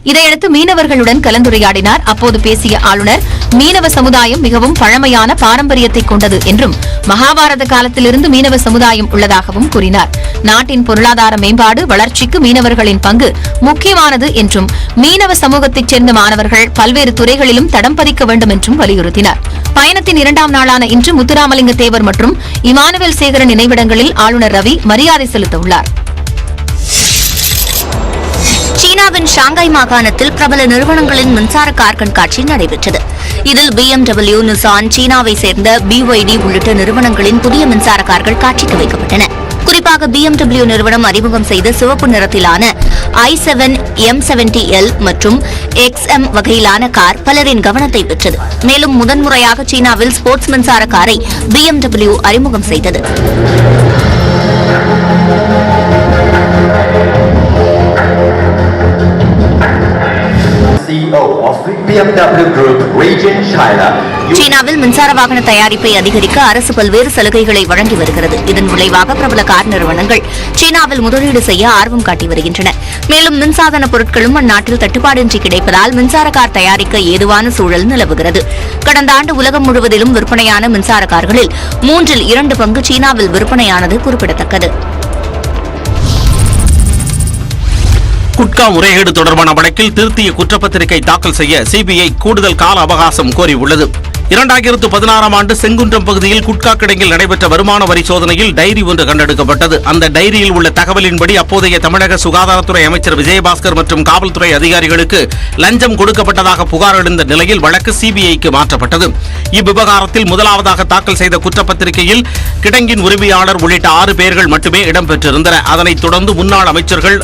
இதையடுத்து மீனவர்களுடன் கலந்துரையாடினார். அப்போது பேசிய ஆளுநர் மீனவ சமுதாயம் மிகவும் பழமையான பாரம்பரியத்தை கொண்டது என்றும் மகாபாரத காலத்திலிருந்து மீனவ சமுதாயம் உள்ளதாகவும் கூறினார். நாட்டின் பொருளாதார மேம்பாடு வளர்ச்சிக்கு மீனவர்களின் பங்கு முக்கியமானது என்றும் மீனவ சமூகத்தைச் சேர்ந்த மாணவர்கள் பல்வேறு துறைகளிலும் தடம் பதிக்க வேண்டும் என்றும் வலியுறுத்தினார். பயணத்தின் 2ஆம் நாளான இன்று முத்துராமலிங்க தேவர் மற்றும் இமானுவேல் சேகரன் நினைவிடங்களில் ஆளுநர் ரவி மரியாதை செலுத்த உள்ளார். சீனாவின் ஷாங்காய் மாகாணத்தில் பிரபல நிறுவனங்களின் மின்சார கார் கண்காட்சி நடைபெற்றது. இதில் BMW, நிசான், சீனாவை சேர்ந்த BYD உள்ளிட்ட நிறுவனங்களின் புதிய மின்சார கார்கள் காட்சிக்கு வைக்கப்பட்டன. குறிப்பாக BMW நிறுவனம் அறிமுகம் செய்த சிவப்பு நிறத்திலான i7 M70L மற்றும் XM வகையிலான கார் பலரின் கவனத்தை பெற்றது. மேலும் முதன்முறையாக சீனாவில் ஸ்போர்ட்ஸ் மின்சார காரை BMW அறிமுகம் செய்தது. சீனாவில் மின்சார வாகன தயாரிப்பை அதிகரிக்க அரசு பல்வேறு சலுகைகளை வழங்கி வருகிறது. இதன் விளைவாக பிரபல கார் நிறுவனங்கள் சீனாவில் முதலீடு செய்ய ஆர்வம் காட்டி வருகின்றன. மேலும் மின்சாதன பொருட்களும் அந்நாட்டில் தட்டுப்பாடின்றி கிடைப்பதால் மின்சார கார் தயாரிக்க ஏதுவான சூழல் நிலவுகிறது. கடந்த ஆண்டு உலகம் முழுவதிலும் விற்பனையான மின்சார கார்களில் 2/3 பங்கு சீனாவில் விற்பனையானது குறிப்பிடத்தக்கது. குட்கா முறைகேடு தொடர்பான வழக்கில் திருத்திய குற்றப்பத்திரிகை தாக்கல் செய்ய சிபிஐ கூடுதல் கால அவகாசம் கோரியுள்ளது. 2016 ஆண்டு செங்குன்றம் பகுதியில் குட்கா கிடங்கில் நடைபெற்ற வருமான வரி சோதனையில் டைரி ஒன்று கண்டெடுக்கப்பட்டது. அந்த டைரியில் உள்ள தகவலின்படி அப்போதைய தமிழக சுகாதாரத்துறை அமைச்சர் விஜயபாஸ்கர் மற்றும் காவல்துறை அதிகாரிகளுக்கு லஞ்சம் கொடுக்கப்பட்டதாக புகார் எழுந்த நிலையில் வழக்கு சிபிஐக்கு மாற்றப்பட்டது. இவ்விவகாரத்தில் முதலாவதாக தாக்கல் செய்த குற்றப்பத்திரிகையில் கிடங்கின் உரிமையாளர் உள்ளிட்ட 6 பேர்கள் மட்டுமே இடம்பெற்றிருந்தனர். அதனைத் தொடர்ந்து முன்னாள் அமைச்சர்கள்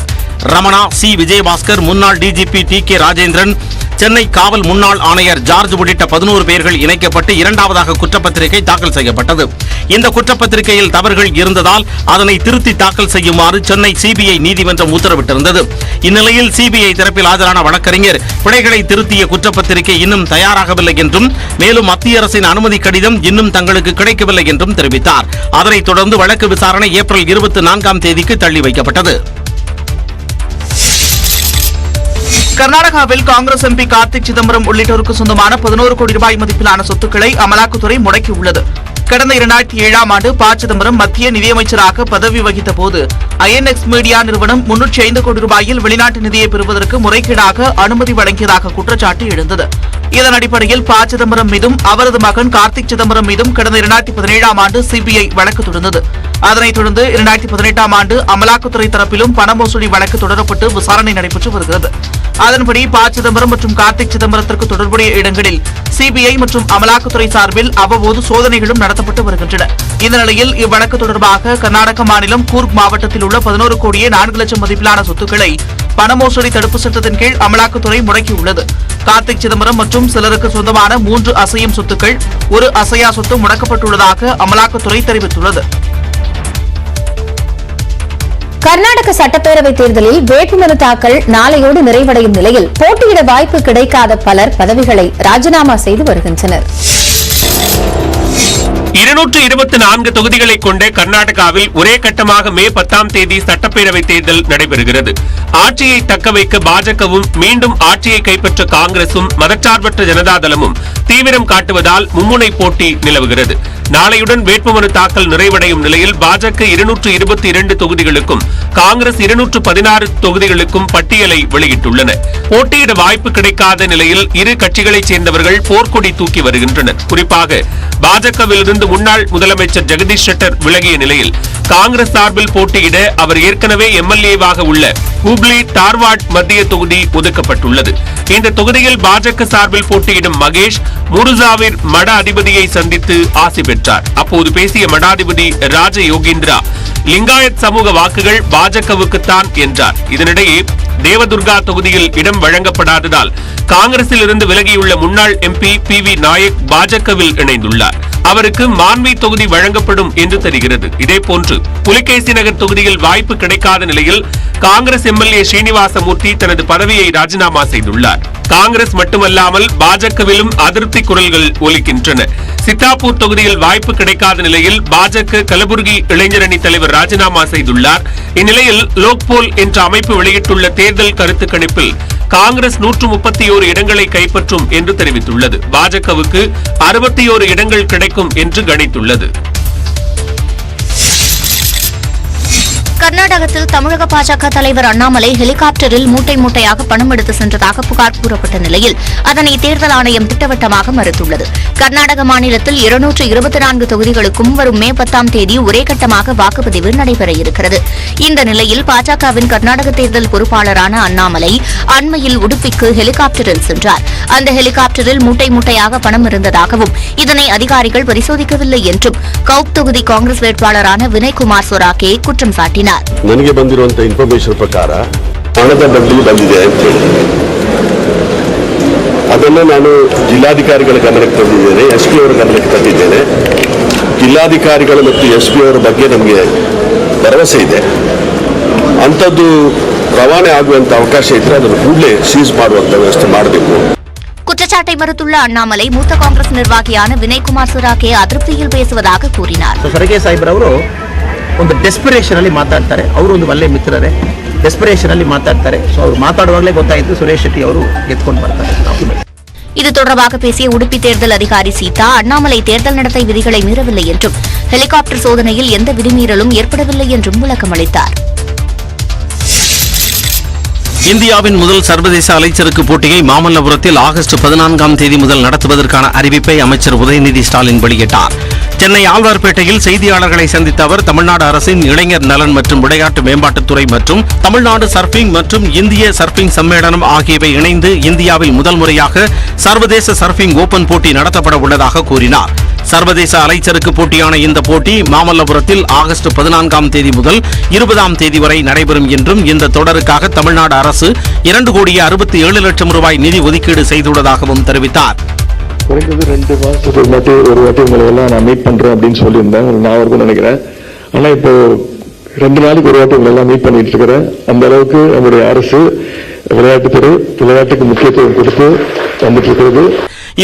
ரமணா, சி விஜயபாஸ்கர், முன்னாள் டிஜிபி டி.கே. ராஜேந்திரன், சென்னை காவல் முன்னாள் ஆணையர் ஜார்ஜ் உள்ளிட்ட 11 பேர்கள் இணைக்கப்பட்டு இரண்டாவதாக குற்றப்பத்திரிகை தாக்கல் செய்யப்பட்டது. இந்த குற்றப்பத்திரிகையில் தவறுகள் இருந்ததால் அதனை திருத்தி தாக்கல் செய்யுமாறு சென்னை சிபிஐ நீதிமன்றம் உத்தரவிட்டிருந்தது. இந்நிலையில் சிபிஐ தரப்பில் ஆஜரான வழக்கறிஞர் பிழைகளை திருத்திய குற்றப்பத்திரிகை இன்னும் தயாராகவில்லை என்றும், மேலும் மத்திய அரசின் அனுமதி கடிதம் இன்னும் தங்களுக்கு கிடைக்கவில்லை என்றும் தெரிவித்தார். அதனைத் தொடர்ந்து வழக்கு விசாரணை ஏப்ரல் 24ஆம் தேதிக்கு தள்ளி வைக்கப்பட்டது. கர்நாடகாவில் காங்கிரஸ் எம்பி கார்த்திக் சிதம்பரம் உள்ளிட்டோருக்கு சொந்தமான 11 கோடி ரூபாய் மதிப்பிலான சொத்துக்களை அமலாக்கத்துறை முடக்கியுள்ளது. கடந்த 2007ஆம் ஆண்டு ப. சிதம்பரம் மத்திய நிதியமைச்சராக பதவி வகித்த போது ஐஎன்எக்ஸ் மீடியா நிறுவனம் 305 கோடி ரூபாயில் வெளிநாட்டு நிதியை பெறுவதற்கு முறைகேடாக அனுமதி வழங்கியதாக குற்றச்சாட்டு எழுந்தது. இதன் அடிப்படையில் ப. சிதம்பரம் மீதும் அவரது மகன் கார்த்திக் சிதம்பரம் மீதும் கடந்த 2017ஆம் ஆண்டு சிபிஐ வழக்கு தொடர்ந்தது. அதனைத் தொடர்ந்து 2018ஆம் ஆண்டு அமலாக்கத்துறை தரப்பிலும் பண மோசடி வழக்கு தொடரப்பட்டு விசாரணை நடைபெற்று வருகிறது. அதன்படி ப. சிதம்பரம் மற்றும் கார்த்திக் சிதம்பரத்திற்கு தொடர்புடைய இடங்களில் சிபிஐ மற்றும் அமலாக்கத்துறை சார்பில் அவ்வப்போது சோதனைகளும் நடத்தப்பட்டு வருகின்றன. இந்த நிலையில் இவ்வழக்கு தொடர்பாக கர்நாடக மாநிலம் கூர்க் மாவட்டத்தில் உள்ள 11 கோடியே 4 லட்சம் மதிப்பிலான சொத்துக்களை பண மோசடி தடுப்பு சட்டத்தின் கீழ் அமலாக்கத்துறை முடக்கியுள்ளது. கார்த்திக் சிதம்பரம் மற்றும் சிலருக்கு சொந்தமான 3 அசையும் சொத்துக்கள், 1 அசையா சொத்து முடக்கப்பட்டுள்ளதாக அமலாக்கத்துறை தெரிவித்துள்ளது. கர்நாடக சட்டப்பேரவை தேர்தலில் வேட்புமனு தாக்கல் நாளையோடு நிறைவடையும் நிலையில் போட்டியிட வாய்ப்பு கிடைக்காத பலர் பதவிகளை ராஜினாமா செய்து வருகின்றனர். 224 தொகுதிகளை கொண்ட கர்நாடகாவில் ஒரே கட்டமாக மே 10ஆம் தேதி சட்டப்பேரவை தேர்தல் நடைபெறுகிறது. ஆட்சியை தக்கவைக்க பாஜகவும் மீண்டும் ஆட்சியை கைப்பற்ற காங்கிரசும் மதச்சார்பற்ற ஜனதாதளமும் தீவிரம் காட்டுவதால் மும்முனை போட்டி நிலவுகிறது. நாளையுடன் வேட்புமனு தாக்கல் நிறைவடையும் நிலையில் பாஜக 222 தொகுதிகளுக்கும் காங்கிரஸ் 216 தொகுதிகளுக்கும் பட்டியலை வெளியிட்டுள்ளன. போட்டியிட வாய்ப்பு கிடைக்காத நிலையில் இரு கட்சிகளைச் சேர்ந்தவர்கள் போர்க்கொடி தூக்கி வருகின்றனர். குறிப்பாக பாஜகவிலிருந்து முன்னாள் முதலமைச்சர் ஜெகதீஷ் ஷெட்டர் விலகிய நிலையில் காங்கிரஸ் சார்பில் போட்டியிட அவர் ஏற்கனவே எம்எல்ஏவாக உள்ள ஹூப்ளி தார்வாட் மத்திய தொகுதி ஒதுக்கப்பட்டுள்ளது. இந்த தொகுதியில் பாஜக சார்பில் போட்டியிடும் மகேஷ் முருசாவிர் மட அதிபதியை சந்தித்து ஆசி பெற்றார். அப்போது பேசிய மடாதிபதி ராஜ யோகேந்திரா லிங்காயத் சமூக வாக்குகள் பாஜகவுக்குத்தான் என்றார். இதனிடையே தேவதுர்கா தொகுதியில் இடம் வழங்கப்படாததால் காங்கிரசில் இருந்து விலகியுள்ள முன்னாள் எம்பி PV நாயக் பாஜகவில் இணைந்துள்ளார். அவருக்கு மான்வி தொகுதி வழங்கப்படும் என்று தெரிகிறது. இதேபோன்று புலிகேசி நகர் தொகுதியில் வாய்ப்பு கிடைக்காத நிலையில் காங்கிரஸ் எம்எல்ஏ ஸ்ரீனிவாசமூர்த்தி தனது பதவியை ராஜினாமா செய்துள்ளார். காங்கிரஸ் மட்டுமல்லாமல் பாஜகவிலும் அதிருப்தி குரல்கள் ஒலிக்கின்றன. சித்தாப்பூர் தொகுதியில் வாய்ப்பு கிடைக்காத நிலையில் பாஜக கலபுர்கி இளைஞரணி தலைவர் ராஜினாமா செய்துள்ளார். இந்நிலையில் லோக்போல் என்ற அமைப்பு வெளியிட்டுள்ள தேர்தல் கருத்து கணிப்பில் காங்கிரஸ் 131 இடங்களை கைப்பற்றும் என்று தெரிவித்துள்ளது. பாஜகவுக்கு 61 இடங்கள் கிடைக்கும் என்று கணித்துள்ளது. கர்நாடகத்தில் தமிழக பாஜக தலைவர் அண்ணாமலை ஹெலிகாப்டரில் மூட்டை மூட்டையாக பணம் எடுத்து சென்றதாக புகார் கூறப்பட்ட நிலையில் அதனை தேர்தல் ஆணையம் திட்டவட்டமாக மறுத்துள்ளது. கர்நாடக மாநிலத்தில் 224 தொகுதிகளுக்கும் வரும் மே 10ஆம் தேதி ஒரே கட்டமாக வாக்குப்பதிவு நடைபெற இருக்கிறது. இந்த நிலையில் பாஜகவின் கர்நாடக தேர்தல் பொறுப்பாளரான அண்ணாமலை அண்மையில் உடுப்பிக்கு ஹெலிகாப்டரில் சென்றார். அந்த ஹெலிகாப்டரில் மூட்டை மூட்டையாக பணம் இருந்ததாகவும் இதனை அதிகாரிகள் பரிசோதிக்கவில்லை என்றும் கவுப் தொகுதி காங்கிரஸ் வேட்பாளரான வினய்குமார் சொராகே குற்றம் சாட்டினார். ನನಗೆ ಬಂದಿರುವಂತ ಇನ್ಫಾರ್ಮೇಶನ್ ಪ್ರಕಾರ ಹಣದ ಬಡ್ಡಿ ಬಂದಿದೆ ಅಂತ ಹೇಳಿ ಅದನ್ನು ನಾನು ಜಿಲ್ಲಾಧಿಕಾರಿಗಳ ಗಮನಕ್ಕೆ ತಂದಿದ್ದೇನೆ, SP ಅವರ ಗಮನಕ್ಕೆ ತಂದಿದ್ದೇನೆ. ಜಿಲ್ಲಾಧಿಕಾರಿಗಳು ಮತ್ತು SP ಅವರ ಬಗ್ಗೆ ನಮಗೆ ಭರವಸೆ ಇದೆ. ಅಂಥದ್ದು ರವಾನೆ ಆಗುವಂತ ಅವಕಾಶ ಇದ್ರೆ ಅದನ್ನು ಕೂಡಲೇ ಸೀಸ್ ಮಾಡುವಂತ ವ್ಯವಸ್ಥೆ ಮಾಡಬೇಕು. குற்றச்சாட்டை மறுத்துள்ள அண்ணாமலை மூத்த காங்கிரஸ் நிர்வாகியான வினய்குமார் சொராகே அதிருப்தியில் பேசுவதாக கூறினார். ಖರ್ಗೆ ಸಾಹೇಬ್ರವರು ಒಂದು ಡೆಸ್ಪರೇಷನ್ ಅಲ್ಲಿ ಮಾತಾಡ್ತಾರೆ. ಅವರು ಒಂದು ಒಳ್ಳೆ ಮಿತ್ರರೇ, ಡೆಸ್ಪರೇಷನ್ ಅಲ್ಲಿ ಮಾತಾಡ್ತಾರೆ. ಸೊ ಅವರು ಮಾತಾಡುವಾಗಲೇ ಗೊತ್ತಾಯಿತು ಸುರೇಶ್ ಶೆಟ್ಟಿ ಅವರು ಗೆದ್ಕೊಂಡು ಬರ್ತಾರೆ. இது தொடர்பாக பேசிய உடுப்பி தேர்தல் அதிகாரி சீதா அண்ணாமலை தேர்தல் நடத்தை விதிகளை மீறவில்லை என்றும் ஹெலிகாப்டர் சோதனையில் எந்த விதிமீறலும் ஏற்படவில்லை என்றும் விளக்கமளித்தார். இந்தியாவின் முதல் சர்வதேச அலைச்சறுக்கு போட்டியை மாமல்லபுரத்தில் ஆகஸ்ட் 14ஆம் தேதி முதல் நடத்துவதற்கான அறிவிப்பை அமைச்சர் உதயநிதி ஸ்டாலின் வெளியிட்டார். சென்னை ஆழ்வார்பேட்டையில் செய்தியாளர்களை சந்தித்த அவர் தமிழ்நாடு அரசின் இளைஞர் நலன் மற்றும் விளையாட்டு மேம்பாட்டுத்துறை மற்றும் தமிழ்நாடு சர்பிங் மற்றும் இந்திய சர்பிங் சம்மேளனம் ஆகியவை இணைந்து இந்தியாவில் முதல் முறையாக சர்வதேச சர்பிங் ஓபன் போட்டி நடத்தப்பட உள்ளதாக கூறினார். சர்வதேச அலைச்சறுக்கு போட்டியான இந்த போட்டி மாமல்லபுரத்தில் ஆகஸ்ட் 14ஆம் தேதி முதல் 20ஆம் தேதி வரை நடைபெறும் என்றும் இந்த தொடருக்காக தமிழ்நாடு அரசு 2,67,00,000 நிதி ஒதுக்கீடு செய்துள்ளதாகவும் தெரிவித்தார். குறைந்தது 2 மாசத்துக்கு ஒரு வாட்டி உங்களை எல்லாம் நான் மீட் பண்றேன் அப்படின்னு சொல்லியிருந்தேன். நான் இருக்கும்னு நினைக்கிறேன். ஆனா இப்போ 2 நாளைக்கு ஒரு வாட்டி உங்களை எல்லாம் மீட் பண்ணிட்டு இருக்கிறேன். அந்த அளவுக்கு நம்முடைய அரசு விளையாட்டுத்துறை விளையாட்டுக்கு முக்கியத்துவம் கொடுத்து வந்துட்டு இருக்கிறது.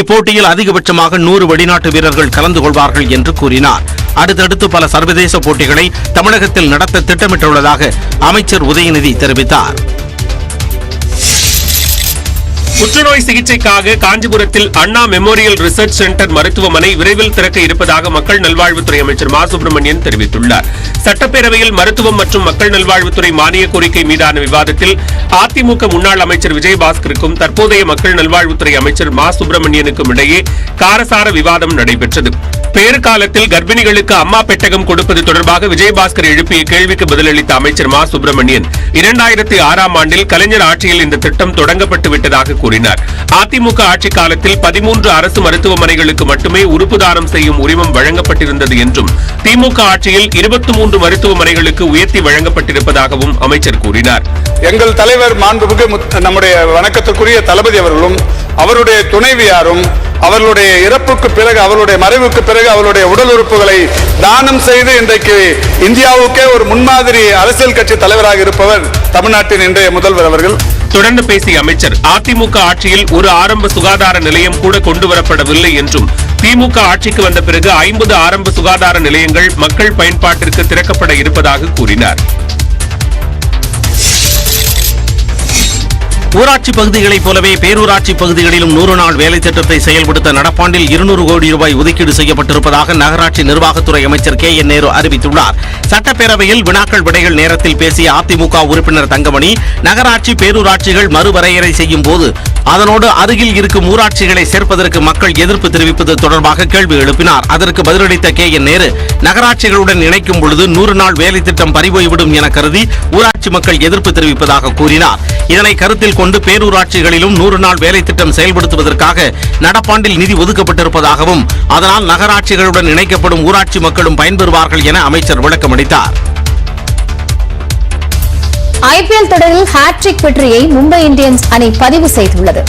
இப்போட்டியில் அதிகபட்சமாக 100 வெளிநாட்டு வீரர்கள் கலந்து கொள்வார்கள் என்று கூறினார். அடுத்தடுத்து பல சர்வதேச போட்டிகளை தமிழகத்தில் நடத்த திட்டமிட்டுள்ளதாக அமைச்சர் உதயநிதி தெரிவித்தார். புற்றுநோய் சிகிச்சைக்காக காஞ்சிபுரத்தில் அண்ணா மெமோரியல் ரிசர்ச் சென்டர் மருத்துவமனை விரைவில் திறக்க இருப்பதாக மக்கள் நல்வாழ்வுத்துறை அமைச்சர் மா சுப்பிரமணியன் தெரிவித்துள்ளார். சட்டப்பேரவையில் மருத்துவம் மற்றும் மக்கள் நல்வாழ்வுத்துறை மானிய கோரிக்கை மீதான விவாதத்தில் அதிமுக முன்னாள் அமைச்சர் விஜயபாஸ்கருக்கும் தற்போதைய மக்கள் நல்வாழ்வுத்துறை அமைச்சர் மா சுப்பிரமணியனுக்கும் இடையே காரசார விவாதம் நடைபெற்றது. பேறுகாலத்தில் கர்ப்பிணிகளுக்கு அம்மா பெட்டகம் கொடுப்பது தொடர்பாக விஜயபாஸ்கர் எழுப்பிய கேள்விக்கு பதிலளித்த அமைச்சர் மா சுப்பிரமணியன் 2006ஆம் ஆண்டில் கலைஞர் ஆட்சியில் இந்த திட்டம் தொடங்கப்பட்டு விட்டதாக கூறினார். அதிமுக ஆட்சி காலத்தில் 13 அரசு மருத்துவமனைகளுக்கு மட்டுமே உறுப்பு தானம் செய்யும் உரிமம் வழங்கப்பட்டிருந்தது என்றும் திமுக ஆட்சியில் 23 மருத்துவமனைகளுக்கு உயர்த்தி வழங்கப்பட்டிருப்பதாகவும் அமைச்சர் கூறினார். எங்கள் தலைவர் மாண்புமிகு நம்முடைய வணக்கத்துக்குரிய தளபதி அவர்களும் அவருடைய துணைவியாரும் அவர்களுடைய இறப்புக்கு பிறகு அவருடைய மறைவுக்கு பிறகு அவருடைய உடல் உறுப்புகளை தானம் செய்து இன்றைக்கு இந்தியாவுக்கே ஒரு முன்மாதிரி அரசியல் கட்சி தலைவராக இருப்பவர் தமிழ்நாட்டின் இன்றைய முதல்வர் அவர்கள். தொடர்ந்து பேசிய அமைச்சர் அதிமுக ஆட்சியில் ஒரு ஆரம்ப சுகாதார நிலையம் கூட கொண்டுவரப்படவில்லை என்றும் திமுக ஆட்சிக்கு வந்த பிறகு 50 ஆரம்ப சுகாதார நிலையங்கள் மக்கள் பயன்பாட்டிற்கு திறக்கப்பட இருப்பதாக கூறினார். ஊராட்சி பகுதிகளைப் போலவே பேரூராட்சி பகுதிகளிலும் 100 நாள் வேலை திட்டத்தை செயல்படுத்த நடப்பாண்டில் 200 கோடி ரூபாய் ஒதுக்கீடு செய்யப்பட்டிருப்பதாக நகராட்சி நிர்வாகத்துறை அமைச்சர் KN நேரு அறிவித்துள்ளார். சட்டப்பேரவையில் வினாக்கள் விடைகள் நேரத்தில் பேசிய அதிமுக உறுப்பினர் தங்கமணி, நகராட்சி பேரூராட்சிகள் மறுவரையறை செய்யும் போது அதனோடு அருகில் இருக்கும் ஊராட்சிகளை சேர்ப்பதற்கு மக்கள் எதிர்ப்பு தெரிவிப்பது தொடர்பாக கேள்வி எழுப்பினார். அதற்கு பதிலளித்த KN நேரு, நகராட்சிகளுடன் இணைக்கும் பொழுது 100 நாள் வேலை திட்டம் பறிபோய்விடும் என கருதி ஊராட்சி மக்கள் எதிர்ப்பு தெரிவிப்பதாக கூறினார். இதனை கருத்தில் கொண்டு பேரூராட்சிகளிலும் 100 நாள் வேலை திட்டம் செயல்படுத்துவதற்காக நடப்பாண்டில் நிதி ஒதுக்கப்பட்டிருப்பதாகவும் அதனால் நகராட்சிகளுடன் இணைக்கப்படும் ஊராட்சி மக்களும் பயன்பெறுவார்கள் என அமைச்சர் விளக்கமளித்தார். IPL தொடரில் ஹாட்ரிக் வெற்றியை மும்பை இந்தியன்ஸ் அணி பதிவு செய்துள்ளது.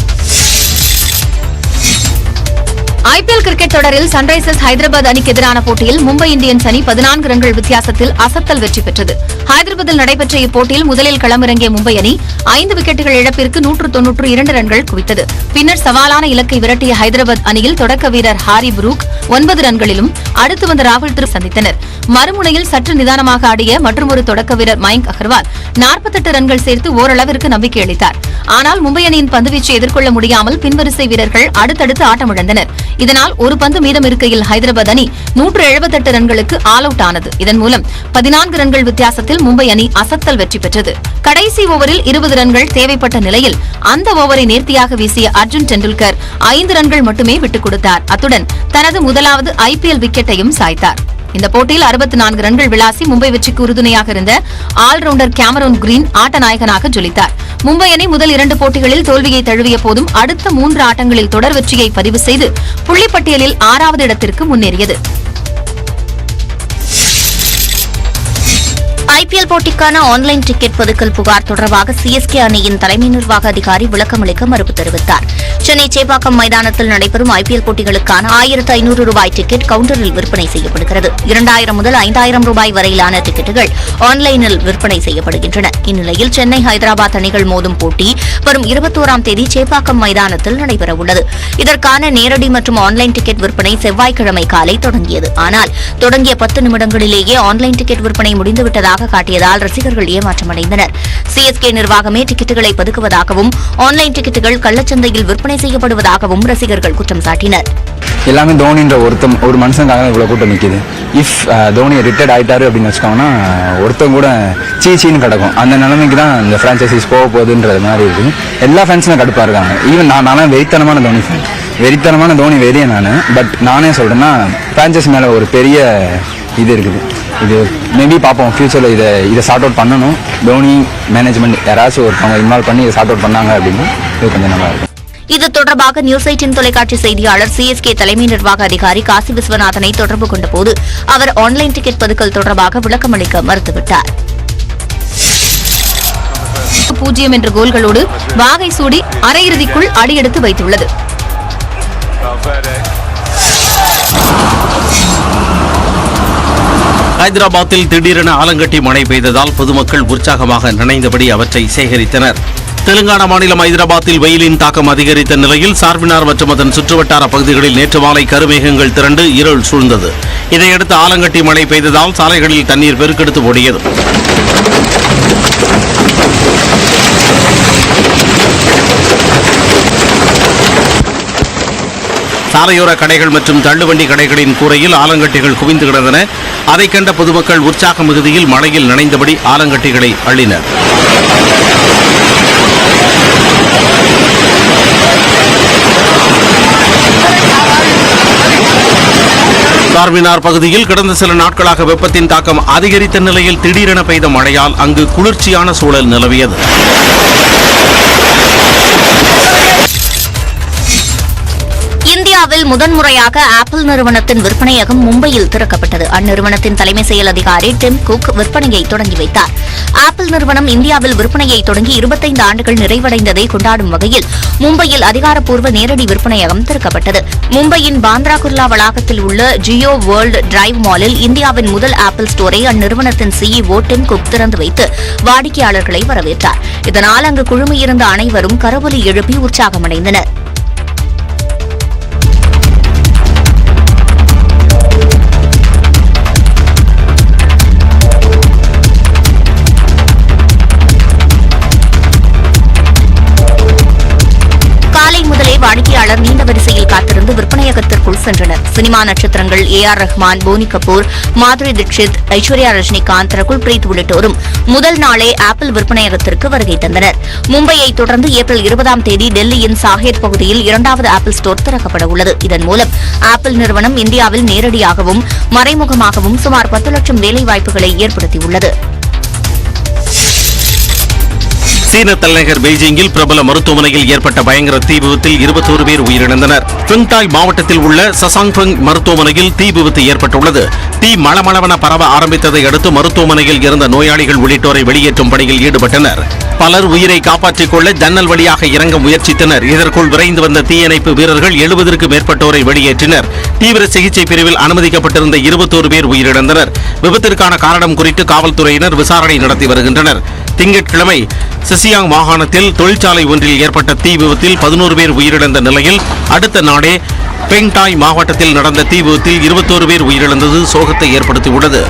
IPL கிரிக்கெட் தொடரில் சன்ரைசர்ஸ் ஹைதராபாத் அணிக்கு எதிரான போட்டியில் மும்பை இந்தியன்ஸ் அணி 14 ரன்கள் வித்தியாசத்தில் அசத்தல் வெற்றி பெற்றது. ஹைதராபாத்தில் நடைபெற்ற இப்போட்டியில் முதலில் களமிறங்கிய மும்பை அணி 5 விக்கெட்டுகள் இழப்பிற்கு 192 ரன்கள் குவித்தது. பின்னர் சவாலான இலக்கை விரட்டிய ஹைதராபாத் அணியில் தொடக்க வீரர் ஹாரி புரூக் 9 ரன்களிலும் அடுத்து வந்த ராகுல் திரு சந்தித்தனர். மறுமுனையில் சற்று நிதானமாக ஆடிய மற்றொரு தொடக்க வீரர் மயங்க் அகர்வால் 48 ரன்கள் சேர்த்து ஓரளவிற்கு நம்பிக்கை அளித்தார். ஆனால் மும்பை அணியின் பந்துவீச்சை எதிர்கொள்ள முடியாமல் பின்வரிசை வீரர்கள் அடுத்தடுத்து ஆட்டமிழந்தனர். இதனால் ஒரு பந்து மீதம் இருக்கையில் ஹைதராபாத் அணி 178 ரன்களுக்கு ஆல் அவுட் ஆனது. இதன் மூலம் 14 ரன்கள் வித்தியாசத்தில் மும்பை அணி அசத்தல் வெற்றி பெற்றது. கடைசி ஓவரில் 20 ரன்கள் தேவைப்பட்ட நிலையில் அந்த ஓவரை நேர்த்தியாக வீசிய அர்ஜுன் டெண்டுல்கர் 5 ரன்கள் மட்டுமே விட்டுக் கொடுத்தார். அத்துடன் தனது முதலாவது IPL விக்கெட்டையும் சாய்த்தார். இந்த போட்டியில் 64 ரன்கள் விளாசி மும்பை வெற்றிக்கு உறுதுணையாக இருந்த ஆல்ரவுண்டர் கேமரோன் கிரீன் ஆட்டநாயகனாக ஜொலித்தார். மும்பை அணி முதல் 2 போட்டிகளில் தோல்வியை தழுவிய போதும் அடுத்த 3 ஆட்டங்களில் தொடர் வெற்றியை பதிவு செய்து புள்ளிப்பட்டியலில் 6வது இடத்திற்கு முன்னேறியது. IPL போட்டிக்கான ஆன்லைன் டிக்கெட் பதுக்கல் புகார் தொடர்பாக CSK அணியின் தலைமை நிர்வாக அதிகாரி விளக்கமளிக்க மறுப்பு தெரிவித்தார். சென்னை சேப்பாக்கம் மைதானத்தில் நடைபெறும் IPL போட்டிகளுக்கான 1500 ரூபாய் டிக்கெட் கவுண்டரில் விற்பனை செய்யப்படுகிறது. 2000 முதல் 5000 ரூபாய் வரையிலான டிக்கெட்டுகள் ஆன்லைனில் விற்பனை செய்யப்படுகின்றன. இந்நிலையில் சென்னை ஹைதராபாத் அணிகள் மோதும் போட்டி வரும் 21ஆம் தேதி சேப்பாக்கம் மைதானத்தில் நடைபெறவுள்ளது. இதற்கான நேரடி மற்றும் ஆன்லைன் டிக்கெட் விற்பனை செவ்வாய்க்கிழமை காலை தொடங்கியது. ஆனால் தொடங்கிய 10 நிமிடங்களிலேயே ஆன்லைன் டிக்கெட் விற்பனை முடிந்துவிட்டதாக இருப்பதாக காட்டியதால் ரசிகர்கள் ஏமாற்றமடைந்தனர். சிஎஸ்கே நிர்வாகமே டிக்கெட்டுகளை பதுக்குவதாகவும் ஆன்லைன் டிக்கெட்டுகள் கள்ளச்சந்தையில் விற்பனை செய்யப்படுவதாகவும் ரசிகர்கள் குற்றம் சாட்டினர். எல்லாமே தோனின்ற ஒரு மனுஷனுக்காக இவ்வளவு கூட்டம் நிற்கிது. இஃப் தோனி ரிட்டையர்ட் ஆயிட்டாரு அப்படின்னு வச்சுக்கோங்கன்னா ஒருத்தங்க கூட சீச்சின்னு கிடக்கும். அந்த நிலைமைக்கு தான் இந்த பிரான்சைசிஸ் போக போகுதுன்றது மாதிரி இருக்கு. எல்லா ஃபேன்ஸும் கடுப்பா இருக்காங்க. ஈவன் நானும் வெறித்தனமான தோனி ஃபேன், வெறித்தனமான தோனி வெறிய நான். பட் நானே சொல்றேன்னா பிரான்சைஸ் மேல ஒரு பெரிய இது இருக்குது. இது மேபி பார்ப்போம் ஃபியூச்சரில் இதை சார்ட் அவுட் பண்ணணும். தோனி மேனேஜ்மெண்ட் யாராச்சும் ஒருத்தவங்க இன்வால்வ் பண்ணி இதை சார்ட் அவுட் பண்ணாங்க அப்படின்னு இது கொஞ்சம் நல்லா இருக்கும். இது தொடர்பாக நியூஸ் 18 தொலைக்காட்சி செய்தியாளர் சிஎஸ்கே தலைமை நிர்வாக அதிகாரி காசி விஸ்வநாதனை தொடர்பு கொண்டபோது அவர் ஆன்லைன் டிக்கெட் பதுக்கல் தொடர்பாக விளக்கமளிக்க மறுத்துவிட்டார். 0 என்ற கோல்களோடு வாகை சூடி அரையிறுதிக்குள் அடியெடுத்து வைத்துள்ளது. ஹைதராபாத்தில் திடீரென ஆலங்கட்டி மழை பெய்ததால் பொதுமக்கள் உற்சாகமாக நனைந்தபடி அவற்றை சேகரித்தனர். தெலுங்கானா மாநிலம் ஹைதராபாத்தில் வெயிலின் தாக்கம் அதிகரித்த நிலையில் சார்மினார் மற்றும் அதன் சுற்றுவட்டார பகுதிகளில் நேற்று மாலை கருமேகங்கள் திரண்டு இருள் சூழ்ந்தது. இதையடுத்து ஆலங்கட்டி மழை பெய்ததால் சாலைகளில் தண்ணீர் பெருக்கெடுத்து ஓடியது. சாலையோர கடைகள் மற்றும் தள்ளுவண்டி கடைகளின் கூரையில் ஆலங்கட்டிகள் குவிந்து கிடந்தன. அதை கண்ட பொதுமக்கள் உற்சாக மிகுதியில் மழையில் நனைந்தபடி ஆலங்கட்டிகளை அள்ளினர். சார்மினார் பகுதியில் கடந்த சில நாட்களாக வெப்பத்தின் தாக்கம் அதிகரித்த நிலையில் திடீரென பெய்த மழையால் அங்கு குளிர்ச்சியான சூழல் நிலவியது. இந்தியாவில் முதன்முறையாக ஆப்பிள் நிறுவனத்தின் விற்பனையகம் மும்பையில் திறக்கப்பட்டது. அந்நிறுவனத்தின் தலைமை செயல் அதிகாரி டிம் குக் விற்பனையை தொடங்கி வைத்தார். ஆப்பிள் நிறுவனம் இந்தியாவில் விற்பனையை தொடங்கி 25 ஆண்டுகள் நிறைவடைந்ததை கொண்டாடும் வகையில் மும்பையில் அதிகாரப்பூர்வ நேரடி விற்பனையகம் திறக்கப்பட்டது. மும்பையின் பாந்த்ரா குர்லா வளாகத்தில் உள்ள ஜியோ வேர்ல்டு டிரைவ் மாலில் இந்தியாவின் முதல் ஆப்பிள் ஸ்டோரை அந்நிறுவனத்தின் சிஇஓ டிம் குக் திறந்து வைத்து வாடிக்கையாளர்களை வரவேற்றார். இதனால் அங்கு குழுமியிருந்த அனைவரும் கரவொலி எழுப்பி உற்சாகமடைந்தனர். வாடிக்கையாளர் நீண்ட வரிசையில் காத்திருந்து விற்பனையகத்திற்குள் சென்றனர். சினிமா நட்சத்திரங்கள் AR ரஹ்மான், போனி கபூர், மாதுரி தீட்சித், ஐஸ்வர்யா ரஜினிகாந்த், ரகுல் பிரீத் உள்ளிட்டோரும் முதல் நாளே ஆப்பிள் விற்பனையகத்திற்கு வருகை தந்தனர். மும்பையை தொடர்ந்து ஏப்ரல் 20ஆம் தேதி டெல்லியின் சாகேத் பகுதியில் 2வது ஆப்பிள் ஸ்டோர் திறக்கப்பட உள்ளது. இதன் மூலம் ஆப்பிள் நிறுவனம் இந்தியாவில் நேரடியாகவும் மறைமுகமாகவும் சுமார் 10 லட்சம் வேலைவாய்ப்புகளை ஏற்படுத்தியுள்ளது. சீன தலைநகர் பெய்ஜிங்கில் பிரபல மருத்துவமனையில் ஏற்பட்ட பயங்கர தீ விபத்தில் 21 பேர் உயிரிழந்தனர். பிங்டாய் மாவட்டத்தில் உள்ள சசாங்பெங் மருத்துவமனையில் தீ விபத்து ஏற்பட்டுள்ளது. தீ மளமளவென பரவ ஆரம்பித்ததை அடுத்து மருத்துவமனையில் இருந்த நோயாளிகள் உள்ளிட்டோரை வெளியேற்றும் பணியில் ஈடுபட்டனர். பலர் உயிரை காப்பாற்றிக் கொள்ள ஜன்னல் வழியாக இறங்க முயற்சித்தனர். இதற்குள் விரைந்து வந்த தீயணைப்பு வீரர்கள் 70க்கும் மேற்பட்டோரை வெளியேற்றினர். தீவிர சிகிச்சை பிரிவில் அனுமதிக்கப்பட்டிருந்த 21 பேர் உயிரிழந்தனர். விபத்திற்கான காரணம் குறித்து காவல்துறையினர் விசாரணை நடத்தி வருகின்றனர். திங்கட்கிழமை சிசியாங் மாகாணத்தில் தொழிற்சாலை ஒன்றில் ஏற்பட்ட தீ விபத்தில் 11 பேர் உயிரிழந்த நிலையில் அடுத்த நாடே பெங்டாய் மாவட்டத்தில் நடந்த தீ விபத்தில் 21 பேர் உயிரிழந்தது சோகத்தை ஏற்படுத்தியுள்ளது.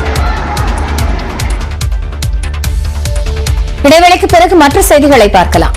இடைவேளைக்கு பிறகு மற்ற செய்திகளை பார்க்கலாம்.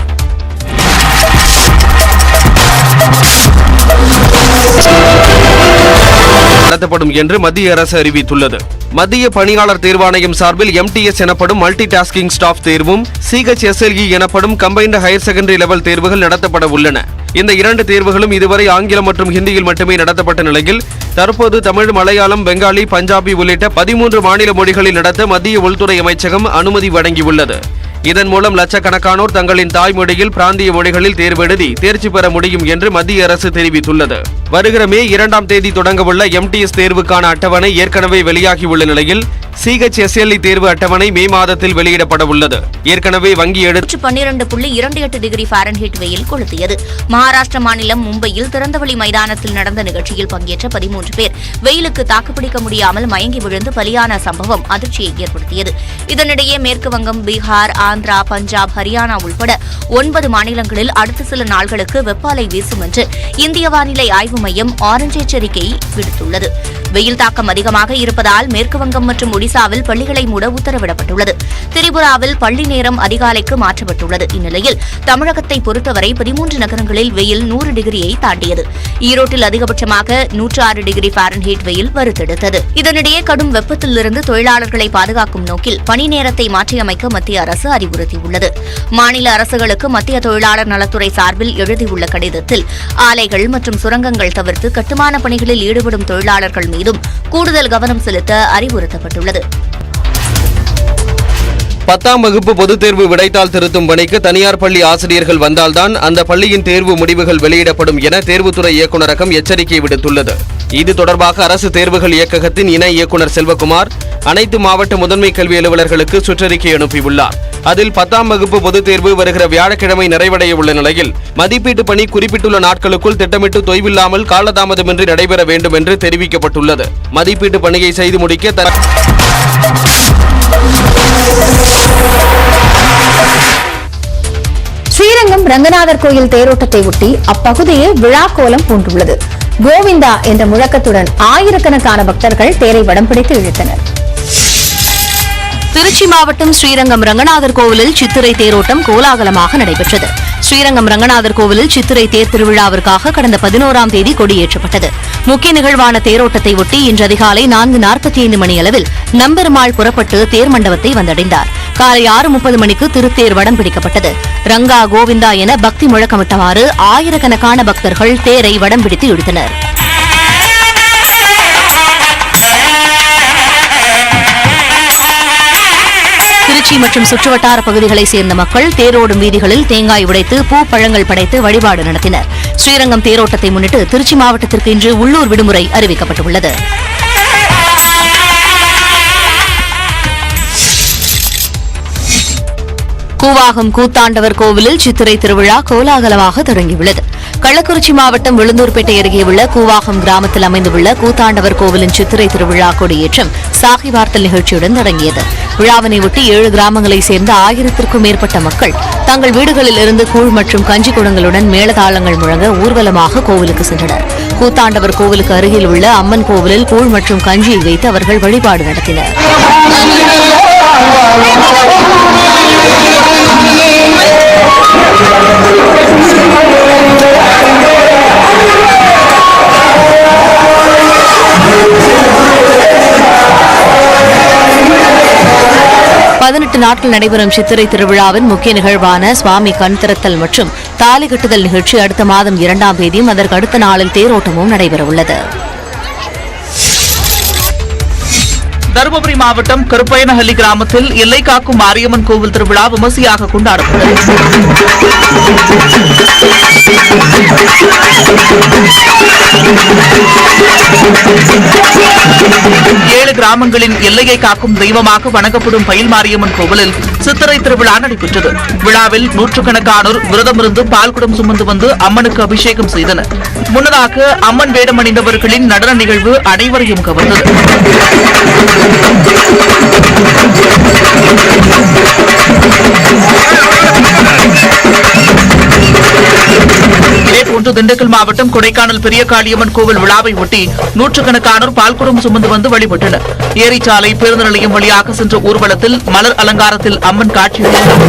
நடத்தப்படும் என்று மத்திய அரசு அறிவித்துள்ளது. மத்திய பணியாளர் தேர்வாணையம் சார்பில் MTS எனப்படும் மல்டி டாஸ்கிங் ஸ்டாஃப் தேர்வும் CHSLE எனப்படும் கம்பைன்டு ஹையர் செகண்டரி லெவல் தேர்வுகள் நடத்தப்பட உள்ளன. இந்த 2 தேர்வுகளும் இதுவரை ஆங்கிலம் மற்றும் ஹிந்தியில் மட்டுமே நடத்தப்பட்ட நிலையில் தற்போது தமிழ், மலையாளம், பெங்காலி, பஞ்சாபி உள்ளிட்ட 13 மாநில மொழிகளில் நடத்த மத்திய உள்துறை அமைச்சகம் அனுமதி வழங்கியுள்ளது. இதன் மூலம் லட்சக்கணக்கானோர் தங்களின் தாய்மொழியில் பிராந்திய மொழிகளில் தேர்வு எழுதி தேர்ச்சி பெற முடியும் என்று மத்திய அரசு தெரிவித்துள்ளது. வருகிற மே 2ஆம் தேதி தொடங்கவுள்ள MTS தேர்வுக்கான அட்டவணை ஏற்கனவே வெளியாகியுள்ள நிலையில் CHSLE தேர்வு அட்டவணை மே மாதத்தில் வெளியிடப்பட உள்ளது. ஏற்கனவே வங்கி 12.28 டிகிரி ஃபாரன்ஹீட் வெயில் கொளுத்தியது. மகாராஷ்டிர மாநிலம் மும்பையில் திறந்தவெளி மைதானத்தில் நடந்த நிகழ்ச்சியில் பங்கேற்ற 13 பேர் வெயிலுக்கு தாக்குப்பிடிக்க முடியாமல் மயங்கி விழுந்து பலியான சம்பவம் அதிர்ச்சியை ஏற்படுத்தியது. இதனிடையே மேற்கு வங்கம், பீகார், ஆந்திரா, பஞ்சாப், ஹரியானா உள்பட 9 மாநிலங்களில் அடுத்த சில நாள்களுக்கு வெப்ப அலை வீசும் என்று இந்திய வானிலை ஆய்வு மையம் ஆரஞ்சு எச்சரிக்கையை விடுத்துள்ளது. வெயில் தாக்கம் அதிகமாக இருப்பதால் மேற்குவங்கம் மற்றும் ஒடிசாவில் பள்ளிகளை மூட உத்தரவிடப்பட்டுள்ளது. திரிபுராவில் பள்ளி நேரம் அதிகாலைக்கு மாற்றப்பட்டுள்ளது. இந்நிலையில் தமிழகத்தை பொறுத்தவரை 13 நகரங்களில் வெயில் 100 டிகிரியை தாண்டியது. ஈரோட்டில் அதிகபட்சமாக 106 டிகிரி ஃபாரன்ஹீட் வெயில் வறுத்தெடுத்தது. இதனிடையே கடும் வெப்பத்திலிருந்து தொழிலாளர்களை பாதுகாக்கும் நோக்கில் பணி நேரத்தை மாற்றியமைக்க மத்திய அரசு அறிவுறுத்தியுள்ளது. மாநில அரசுகளுக்கு மத்திய தொழிலாளர் நலத்துறை சார்பில் எழுதியுள்ள கடிதத்தில் ஆலைகள் மற்றும் சுரங்கங்கள் தவிர்த்து கட்டுமான பணிகளில் ஈடுபடும் தொழிலாளர்கள் மீதும் கூடுதல் கவனம் செலுத்த அறிவுறுத்தப்பட்டுள்ளது. 10ஆம் வகுப்பு பொதுத் தேர்வு விடைத்தாள் திருத்தும் பணிக்கு தனியார் பள்ளி ஆசிரியர்கள் வந்தால்தான் அந்த பள்ளியின் தேர்வு முடிவுகள் வெளியிடப்படும் என தேர்வுத்துறை இயக்குநரகம் எச்சரிக்கை விடுத்துள்ளது. இது தொடர்பாக அரசு தேர்வுகள் இயக்ககத்தின் இணை இயக்குநர் செல்வகுமார் அனைத்து மாவட்ட முதன்மை கல்வி அலுவலர்களுக்கு சுற்றறிக்கை அனுப்பியுள்ளார். அதில் 10ஆம் வகுப்பு பொதுத் தேர்வு வருகிற வியாழக்கிழமை நிறைவடைய உள்ள நிலையில் மதிப்பீட்டு பணி குறிப்பிட்டுள்ள நாட்களுக்குள் திட்டமிட்டு தொய்வில்லாமல் காலதாமதமின்றி நடைபெற வேண்டும் என்று தெரிவிக்கப்பட்டுள்ளது. மதிப்பீட்டு பணியை செய்து முடிக்க ஸ்ரீரங்கம் ரங்கநாதர் கோயில் தேரோட்டத்தை ஒட்டி அப்பகுதியே விழாக்கோலம் பூண்டுள்ளது. கோவிந்தா என்ற முழக்கத்துடன் ஆயிரக்கணக்கான பக்தர்கள் தேரை வடம் பிடித்து இழுத்தனர். திருச்சி மாவட்டம் ஸ்ரீரங்கம் ரங்கநாதர் கோவிலில் சித்திரை தேரோட்டம் கோலாகலமாக நடைபெற்றது. ஸ்ரீரங்கம் ரங்கநாதர் கோவிலில் சித்திரை தேர் திருவிழாவிற்காக கடந்த 11ஆம் தேதி கொடியேற்றப்பட்டது. முக்கிய நிகழ்வான தேரோட்டத்தை ஒட்டி இன்று அதிகாலை 4:45 மணியளவில் நம்பெருமாள் புறப்பட்டு தேர் மண்டபத்தை வந்தடைந்தார். காலை 6:30 மணிக்கு திருத்தேர் வடம் பிடிக்கப்பட்டது. ரங்கா கோவிந்தா என பக்தி முழக்கமிட்டவாறு ஆயிரக்கணக்கான பக்தர்கள் தேரை வடம் பிடித்து இழுத்தனர். திருச்சி மற்றும் சுற்றுவட்டார பகுதிகளைச் சேர்ந்த மக்கள் தேரோடும் வீதிகளில் தேங்காய் உடைத்து பூ பழங்கள் படைத்து வழிபாடு நடத்தினர். ஸ்ரீரங்கம் தேரோட்டத்தை முன்னிட்டு திருச்சி மாவட்டத்திற்கு இன்று உள்ளூர் விடுமுறை அறிவிக்கப்பட்டுள்ளது. கூவாகம் கூத்தாண்டவர் கோவிலில் சித்திரை திருவிழா கோலாகலமாக தொடங்கியுள்ளது. கள்ளக்குறிச்சி மாவட்டம் விழுந்தூர்பேட்டை அருகே உள்ள கூவாகம் கிராமத்தில் அமைந்துள்ள கூத்தாண்டவர் கோவிலின் சித்திரை திருவிழா கொடியேற்றம் சாகி வார்த்தல் நிகழ்ச்சியுடன் தொடங்கியது. விழாவினை ஒட்டி 7 கிராமங்களைச் சேர்ந்த 1000த்திற்கும் மேற்பட்ட மக்கள் தங்கள் வீடுகளில் இருந்து கூழ் மற்றும் கஞ்சி குடங்களுடன் மேளதாளங்கள் முழங்க ஊர்வலமாக கோவிலுக்கு சென்றனர். கூத்தாண்டவர் கோவிலுக்கு அருகில் உள்ள அம்மன் கோவிலில் கூழ் மற்றும் கஞ்சியை வைத்து அவர்கள் வழிபாடு நடத்தினர். நாட்கள் நடைபெறும் சித்திரை திருவிழாவின் முக்கிய நிகழ்வான சுவாமி கண் திறத்தல் மற்றும் தாலி கட்டுதல் நிகழ்ச்சி அடுத்த மாதம் 2ஆம் தேதியும் அதற்கு அடுத்த நாளில் தேரோட்டமும் நடைபெறவுள்ளது. தருமபுரி மாவட்டம் கருப்பையனஹள்ளி கிராமத்தில் எல்லை காக்கும் மாரியம்மன் கோவில் திருவிழா விமர்சையாக கொண்டாடப்பட்டது. 7 கிராமங்களின் எல்லையை காக்கும் தெய்வமாக வணங்கப்படும் பயில் மாரியம்மன் கோவிலில் சித்திரை திருவிழா நடைபெற்றது. விழாவில் நூற்றுக்கணக்கானோர் விரதமிருந்து பால்குடம் சுமந்து வந்து அம்மனுக்கு அபிஷேகம் செய்தனர். முன்னதாக அம்மன் வேடம் அணிந்தவர்களின் நடன நிகழ்வு அனைவரையும் கவர்ந்தது. இதேபோன்று திண்டுக்கல் மாவட்டம் கொடைக்கானல் பெரிய காளியம்மன் கோவில் விழாவை ஒட்டி நூற்றுக்கணக்கானோர் பால்குடம் சுமந்து வந்து வழிபட்டனர். ஏரிச்சாலை பேருந்து நிலையம் வழியாக சென்ற ஊர்வலத்தில் மலர் அலங்காரத்தில் அம்மன் காட்சியளித்தார்.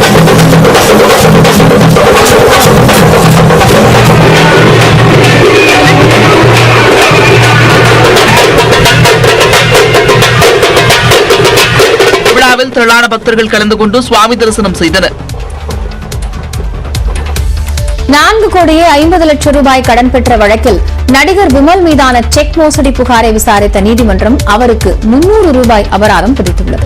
விழாவில் திரளான பக்தர்கள் கலந்து கொண்டு சுவாமி தரிசனம் செய்தனர். 4 கோடியே 50 லட்சம் ரூபாய் கடன் பெற்ற வழக்கில் நடிகர் விமல் மீதான செக் மோசடி புகாரை விசாரித்த நீதிமன்றம் அவருக்கு 300 ரூபாய் அபராதம் விதித்துள்ளது.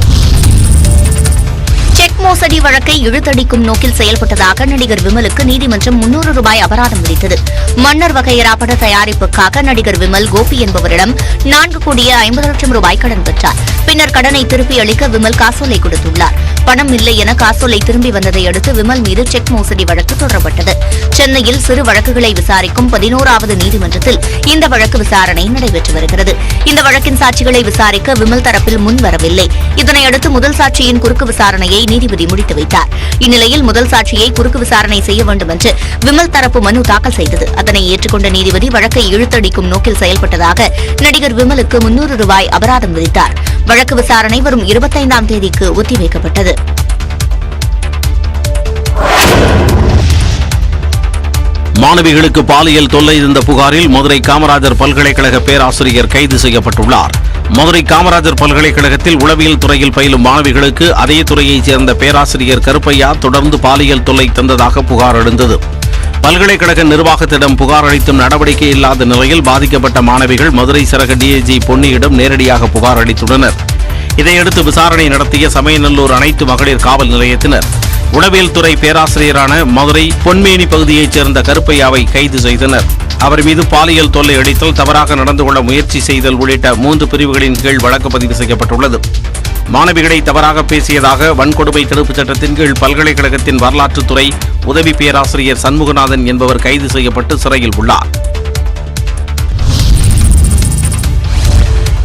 செக் மோசடி வழக்கை இழுத்தடிக்கும் நோக்கில் செயல்பட்டதாக நடிகர் விமலுக்கு நீதிமன்றம் 300 ரூபாய் அபராதம் விதித்தது. மன்னர் வகையறா பட தயாரிப்புக்காக நடிகர் விமல் கோபி என்பவரிடம் 4 கோடியே 50 லட்சம் ரூபாய் கடன் பெற்றார். பின்னர் கடனை திருப்பி அளிக்க விமல் காசோலை கொடுத்துள்ளார். பணம் இல்லை என காசோலை திரும்பி வந்ததை அடுத்து விமல் மீது செக் மோசடி வழக்கு தொடரப்பட்டது. சென்னையில் சிறு வழக்குகளை விசாரிக்கும் 11வது நீதிமன்றத்தில் இந்த வழக்கு விசாரணை நடைபெற்று வருகிறது. இந்த வழக்கின் சாட்சிகளை விசாரிக்க விமல் தரப்பில் முன் வரவில்லை. இதனையடுத்து முதல் சாட்சியின் குறுக்கு விசாரணையை நீதிபதி முடித்து வைத்தார். இந்நிலையில் முதல் சாட்சியை குறுக்கு விசாரணை செய்ய வேண்டும் என்று விமல் தரப்பு மனு தாக்கல் செய்தது. அதனை ஏற்றுக்கொண்ட நீதிபதி வழக்கை இழுத்தடிக்கும் நோக்கில் செயல்பட்டதாக நடிகர் விமலுக்கு 300 ரூபாய் அபராதம் விதித்தார். வழக்கு விசாரணை வரும் 25ஆம் தேதிக்கு ஒத்திவைக்கப்பட்டது. மாணவிகளுக்கு பாலியல் தொல்லை இருந்த புகாரில் மதுரை காமராஜர் பல்கலைக்கழக பேராசிரியர் கைது செய்யப்பட்டுள்ளார். மதுரை காமராஜர் பல்கலைக்கழகத்தில் உளவியல் துறையில் பயிலும் மாணவிகளுக்கு அதே துறையைச் சேர்ந்த பேராசிரியர் கருப்பையா தொடர்ந்து பாலியல் தொல்லை தந்ததாக புகார் எழுந்தது. பல்கலைக்கழக நிர்வாகத்திடம் புகார் அளித்தும் நடவடிக்கை இல்லாத நிலையில் பாதிக்கப்பட்ட மாணவிகள் மதுரை சரக டிஐஜி பொன்னியிடம் நேரடியாக புகார் அளித்துள்ளனர். இதையடுத்து விசாரணை நடத்திய சமயநல்லூர் அனைத்து மகளிர் காவல் நிலையத்தினர் உளவியல் துறை பேராசிரியரான மதுரை பொன்மேனி பகுதியைச் சேர்ந்த கருப்பையாவை கைது செய்தனர். அவர் மீது பாலியல் தொல்லை அளித்தல், தவறாக நடந்து கொள்ள முயற்சி செய்தல் உள்ளிட்ட 3 பிரிவுகளின் கீழ் வழக்கு பதிவு செய்யப்பட்டுள்ளது. மாணவிகளை தவறாக பேசியதாக வன்கொடுமை தடுப்புச் சட்டத்தின் கீழ் பல்கலைக்கழகத்தின் வரலாற்றுத்துறை உதவி பேராசிரியர் சண்முகநாதன் என்பவர் கைது செய்யப்பட்டு சிறையில் உள்ளார்.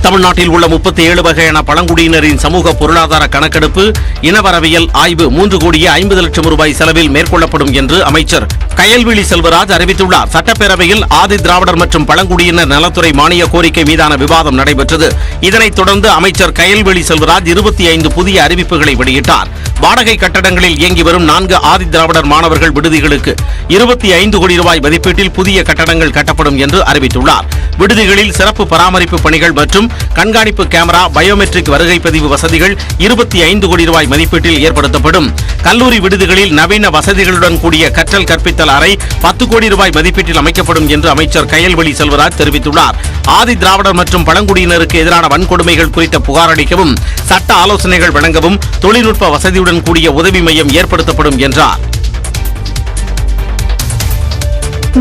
தமிழ்நாட்டில் உள்ள 37 வகையான பழங்குடியினரின் சமூக பொருளாதார கணக்கெடுப்பு இனவரவியல் ஆய்வு 3,50,00,000 ரூபாய் செலவில் மேற்கொள்ளப்படும் என்று அமைச்சர் கயல்விழி செல்வராஜ் அறிவித்துள்ளார். சட்டப்பேரவையில் ஆதி திராவிடர் மற்றும் பழங்குடியினர் நலத்துறை மானிய கோரிக்கை மீதான விவாதம் நடைபெற்றது. இதனைத் தொடர்ந்து அமைச்சர் கயல்விழி செல்வராஜ் 25 புதிய அறிவிப்புகளை வெளியிட்டார். வாடகை கட்டடங்களில் இயங்கி வரும் 4 ஆதி திராவிடர் மாணவர்கள் விடுதிகளுக்கு 25 கோடி ரூபாய் மதிப்பீட்டில் புதிய கட்டடங்கள் கட்டப்படும் என்று அறிவித்துள்ளார். விடுதிகளில் சிறப்பு பராமரிப்பு பணிகள் மற்றும் கண்காணிப்பு கேமரா, பயோமெட்ரிக் வருகை பதிவு வசதிகள் 25 கோடி ரூபாய் மதிப்பீட்டில் ஏற்படுத்தப்படும். கல்லூரி விடுதிகளில் நவீன வசதிகளுடன் கூடிய கற்றல் கற்பித்தல் அறை 10 கோடி ரூபாய் மதிப்பீட்டில் அமைக்கப்படும் என்று அமைச்சர் கயல்விழி செல்வராஜ் தெரிவித்துள்ளார். ஆதி திராவிடர் மற்றும் பழங்குடியினருக்கு எதிரான வன்கொடுமைகள் குறித்த புகார் அளிக்கவும், சட்ட ஆலோசனைகள் வழங்கவும் தொழில்நுட்ப வசதியுடன் கூடிய உதவி மையம் ஏற்படுத்தப்படும் என்றார்.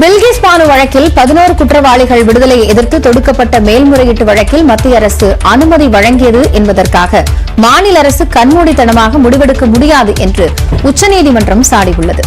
பில்கிஸ் பானு வழக்கில் 11 குற்றவாளிகள் விடுதலையை எதிர்த்து தொடுக்கப்பட்ட மேல்முறையீட்டு வழக்கில் மத்திய அரசு அனுமதி வழங்கியது என்பதற்காக மாநில அரசு கண்மூடித்தனமாக முடிவெடுக்க முடியாது என்று உச்சநீதிமன்றம் சாடியுள்ளது.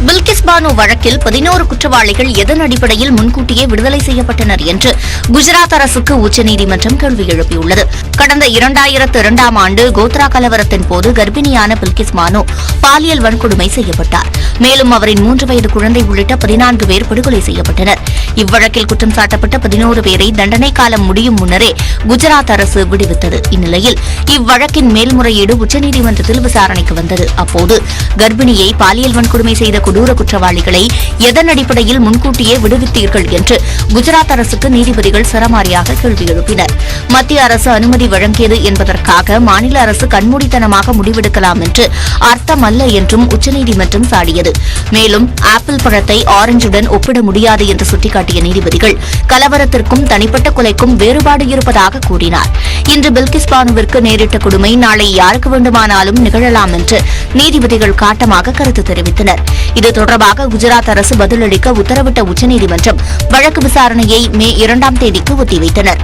பில்கிஸ் பானு வழக்கில் 11 குற்றவாளிகள் எதன் அடிப்படையில் முன்கூட்டியே விடுதலை செய்யப்பட்டனர் என்று குஜராத் அரசுக்கு உச்சநீதிமன்றம் கேள்வி எழுப்பியுள்ளது. கடந்த 2002ஆம் ஆண்டு கோத்ரா கலவரத்தின் போது கர்ப்பிணியான பில்கிஸ் பானு பாலியல் வன்கொடுமை செய்யப்பட்டார். மேலும் அவரின் 3 வயது குழந்தை உள்ளிட்ட 14 பேர் படுகொலை செய்யப்பட்டனர். இவ்வழக்கில் குற்றம் சாட்டப்பட்ட 11 பேரை தண்டனை காலம் முடியும் முன்னரே குஜராத் அரசு விடுவித்தது. இந்நிலையில் இவ்வழக்கின் மேல்முறையீடு உச்சநீதிமன்றத்தில் விசாரணைக்கு வந்தது. அப்போது கர்ப்பிணியை பாலியல் வன்கொடுமை செய்த கொடூர குற்றவாளிகளை எதன் அடிப்படையில் முன்கூட்டியே விடுவித்தீர்கள் என்று குஜராத் அரசுக்கு நீதிபதிகள் சரமாரியாக கேள்வி எழுப்பினர். மத்திய அரசு அனுமதி வழங்கியது என்பதற்காக மாநில அரசு கண்மூடித்தனமாக முடிவெடுக்கலாம் என்று அர்த்தமல்ல என்றும் உச்சநீதிமன்றம் சாடியது. மேலும் ஆப்பிள் பழத்தை ஆரஞ்சுடன் ஒப்பிட முடியாது என்று சுட்டிக்காட்டிய நீதிபதிகள் கலவரத்திற்கும் தனிப்பட்ட கொலைக்கும் வேறுபாடு இருப்பதாக கூறினார். இன்று பில்கிஸ் பானுவிற்கு நேரிட்ட கொடுமை நாளை யாருக்கு வேண்டுமானாலும் நிகழலாம் என்று நீதிபதிகள் காட்டமாக கருத்து தெரிவித்தனர். இது தொடர்பாக குஜராத் அரசு பதிலளிக்க உத்தரவிட்ட உச்சநீதிமன்றம் வழக்கு விசாரணையை மே 2ஆம் தேதிக்கு ஒத்திவைத்தனர்.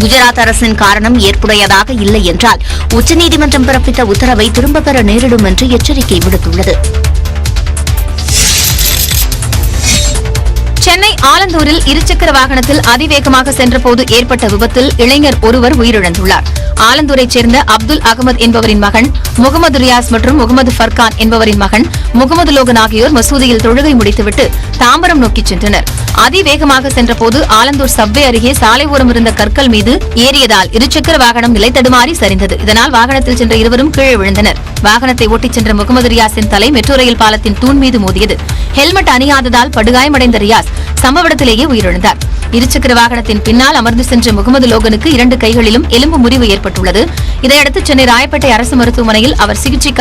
குஜராத் அரசின் காரணம் ஏற்புடையதாக இல்லை என்றால் உச்சநீதிமன்றம் பிறப்பித்த உத்தரவை திரும்பப் பெற நேரிடும் என்று எச்சரிக்கை விடுத்துள்ளது. சென்னை ஆலந்தூரில் இருசக்கர வாகனத்தில் அதிவேகமாக சென்றபோது ஏற்பட்ட விபத்தில் இளைஞர் ஒருவர் உயிரிழந்துள்ளார். ஆலந்தூரைச் சேர்ந்த அப்துல் அகமது என்பவரின் மகன் முகமது ரியாஸ் மற்றும் முகமது ஃபர்கான் என்பவரின் மகன் முகமது லோகன் ஆகியோர் மசூதியில் தொழுகை முடித்துவிட்டு தாம்பரம் நோக்கிச் சென்றனர். அதிவேகமாக சென்றபோது ஆலந்தூர் சப்வே அருகே சாலை ஓரம் இருந்த கற்கள் மீது ஏறியதால் இருசக்கர வாகனம் நிலை தடுமாறி சரிந்தது. இதனால் வாகனத்தில் சென்ற இருவரும் கீழே விழுந்தனர். வாகனத்தை ஓட்டிச் சென்ற முகமது ரியாஸின் தலை மெட்ரோ ரயில் பாலத்தின் தூண் மீது மோதியது. ஹெல்மெட் அணியாததால் படுகாயமடைந்த ரியாஸ் சம்பவ இடத்திலேயே உயிரிழந்தார். இருசக்கர வாகனத்தின் பின்னால் அமர்ந்து சென்ற முகமது லோகனுக்கு 2 கைகளிலும் எலும்பு முறிவு ஏற்பட்டுள்ளது. இதையடுத்து சென்னை ராயப்பேட்டை அரசு மருத்துவமனையில் அவர் சிகிச்சைக்கு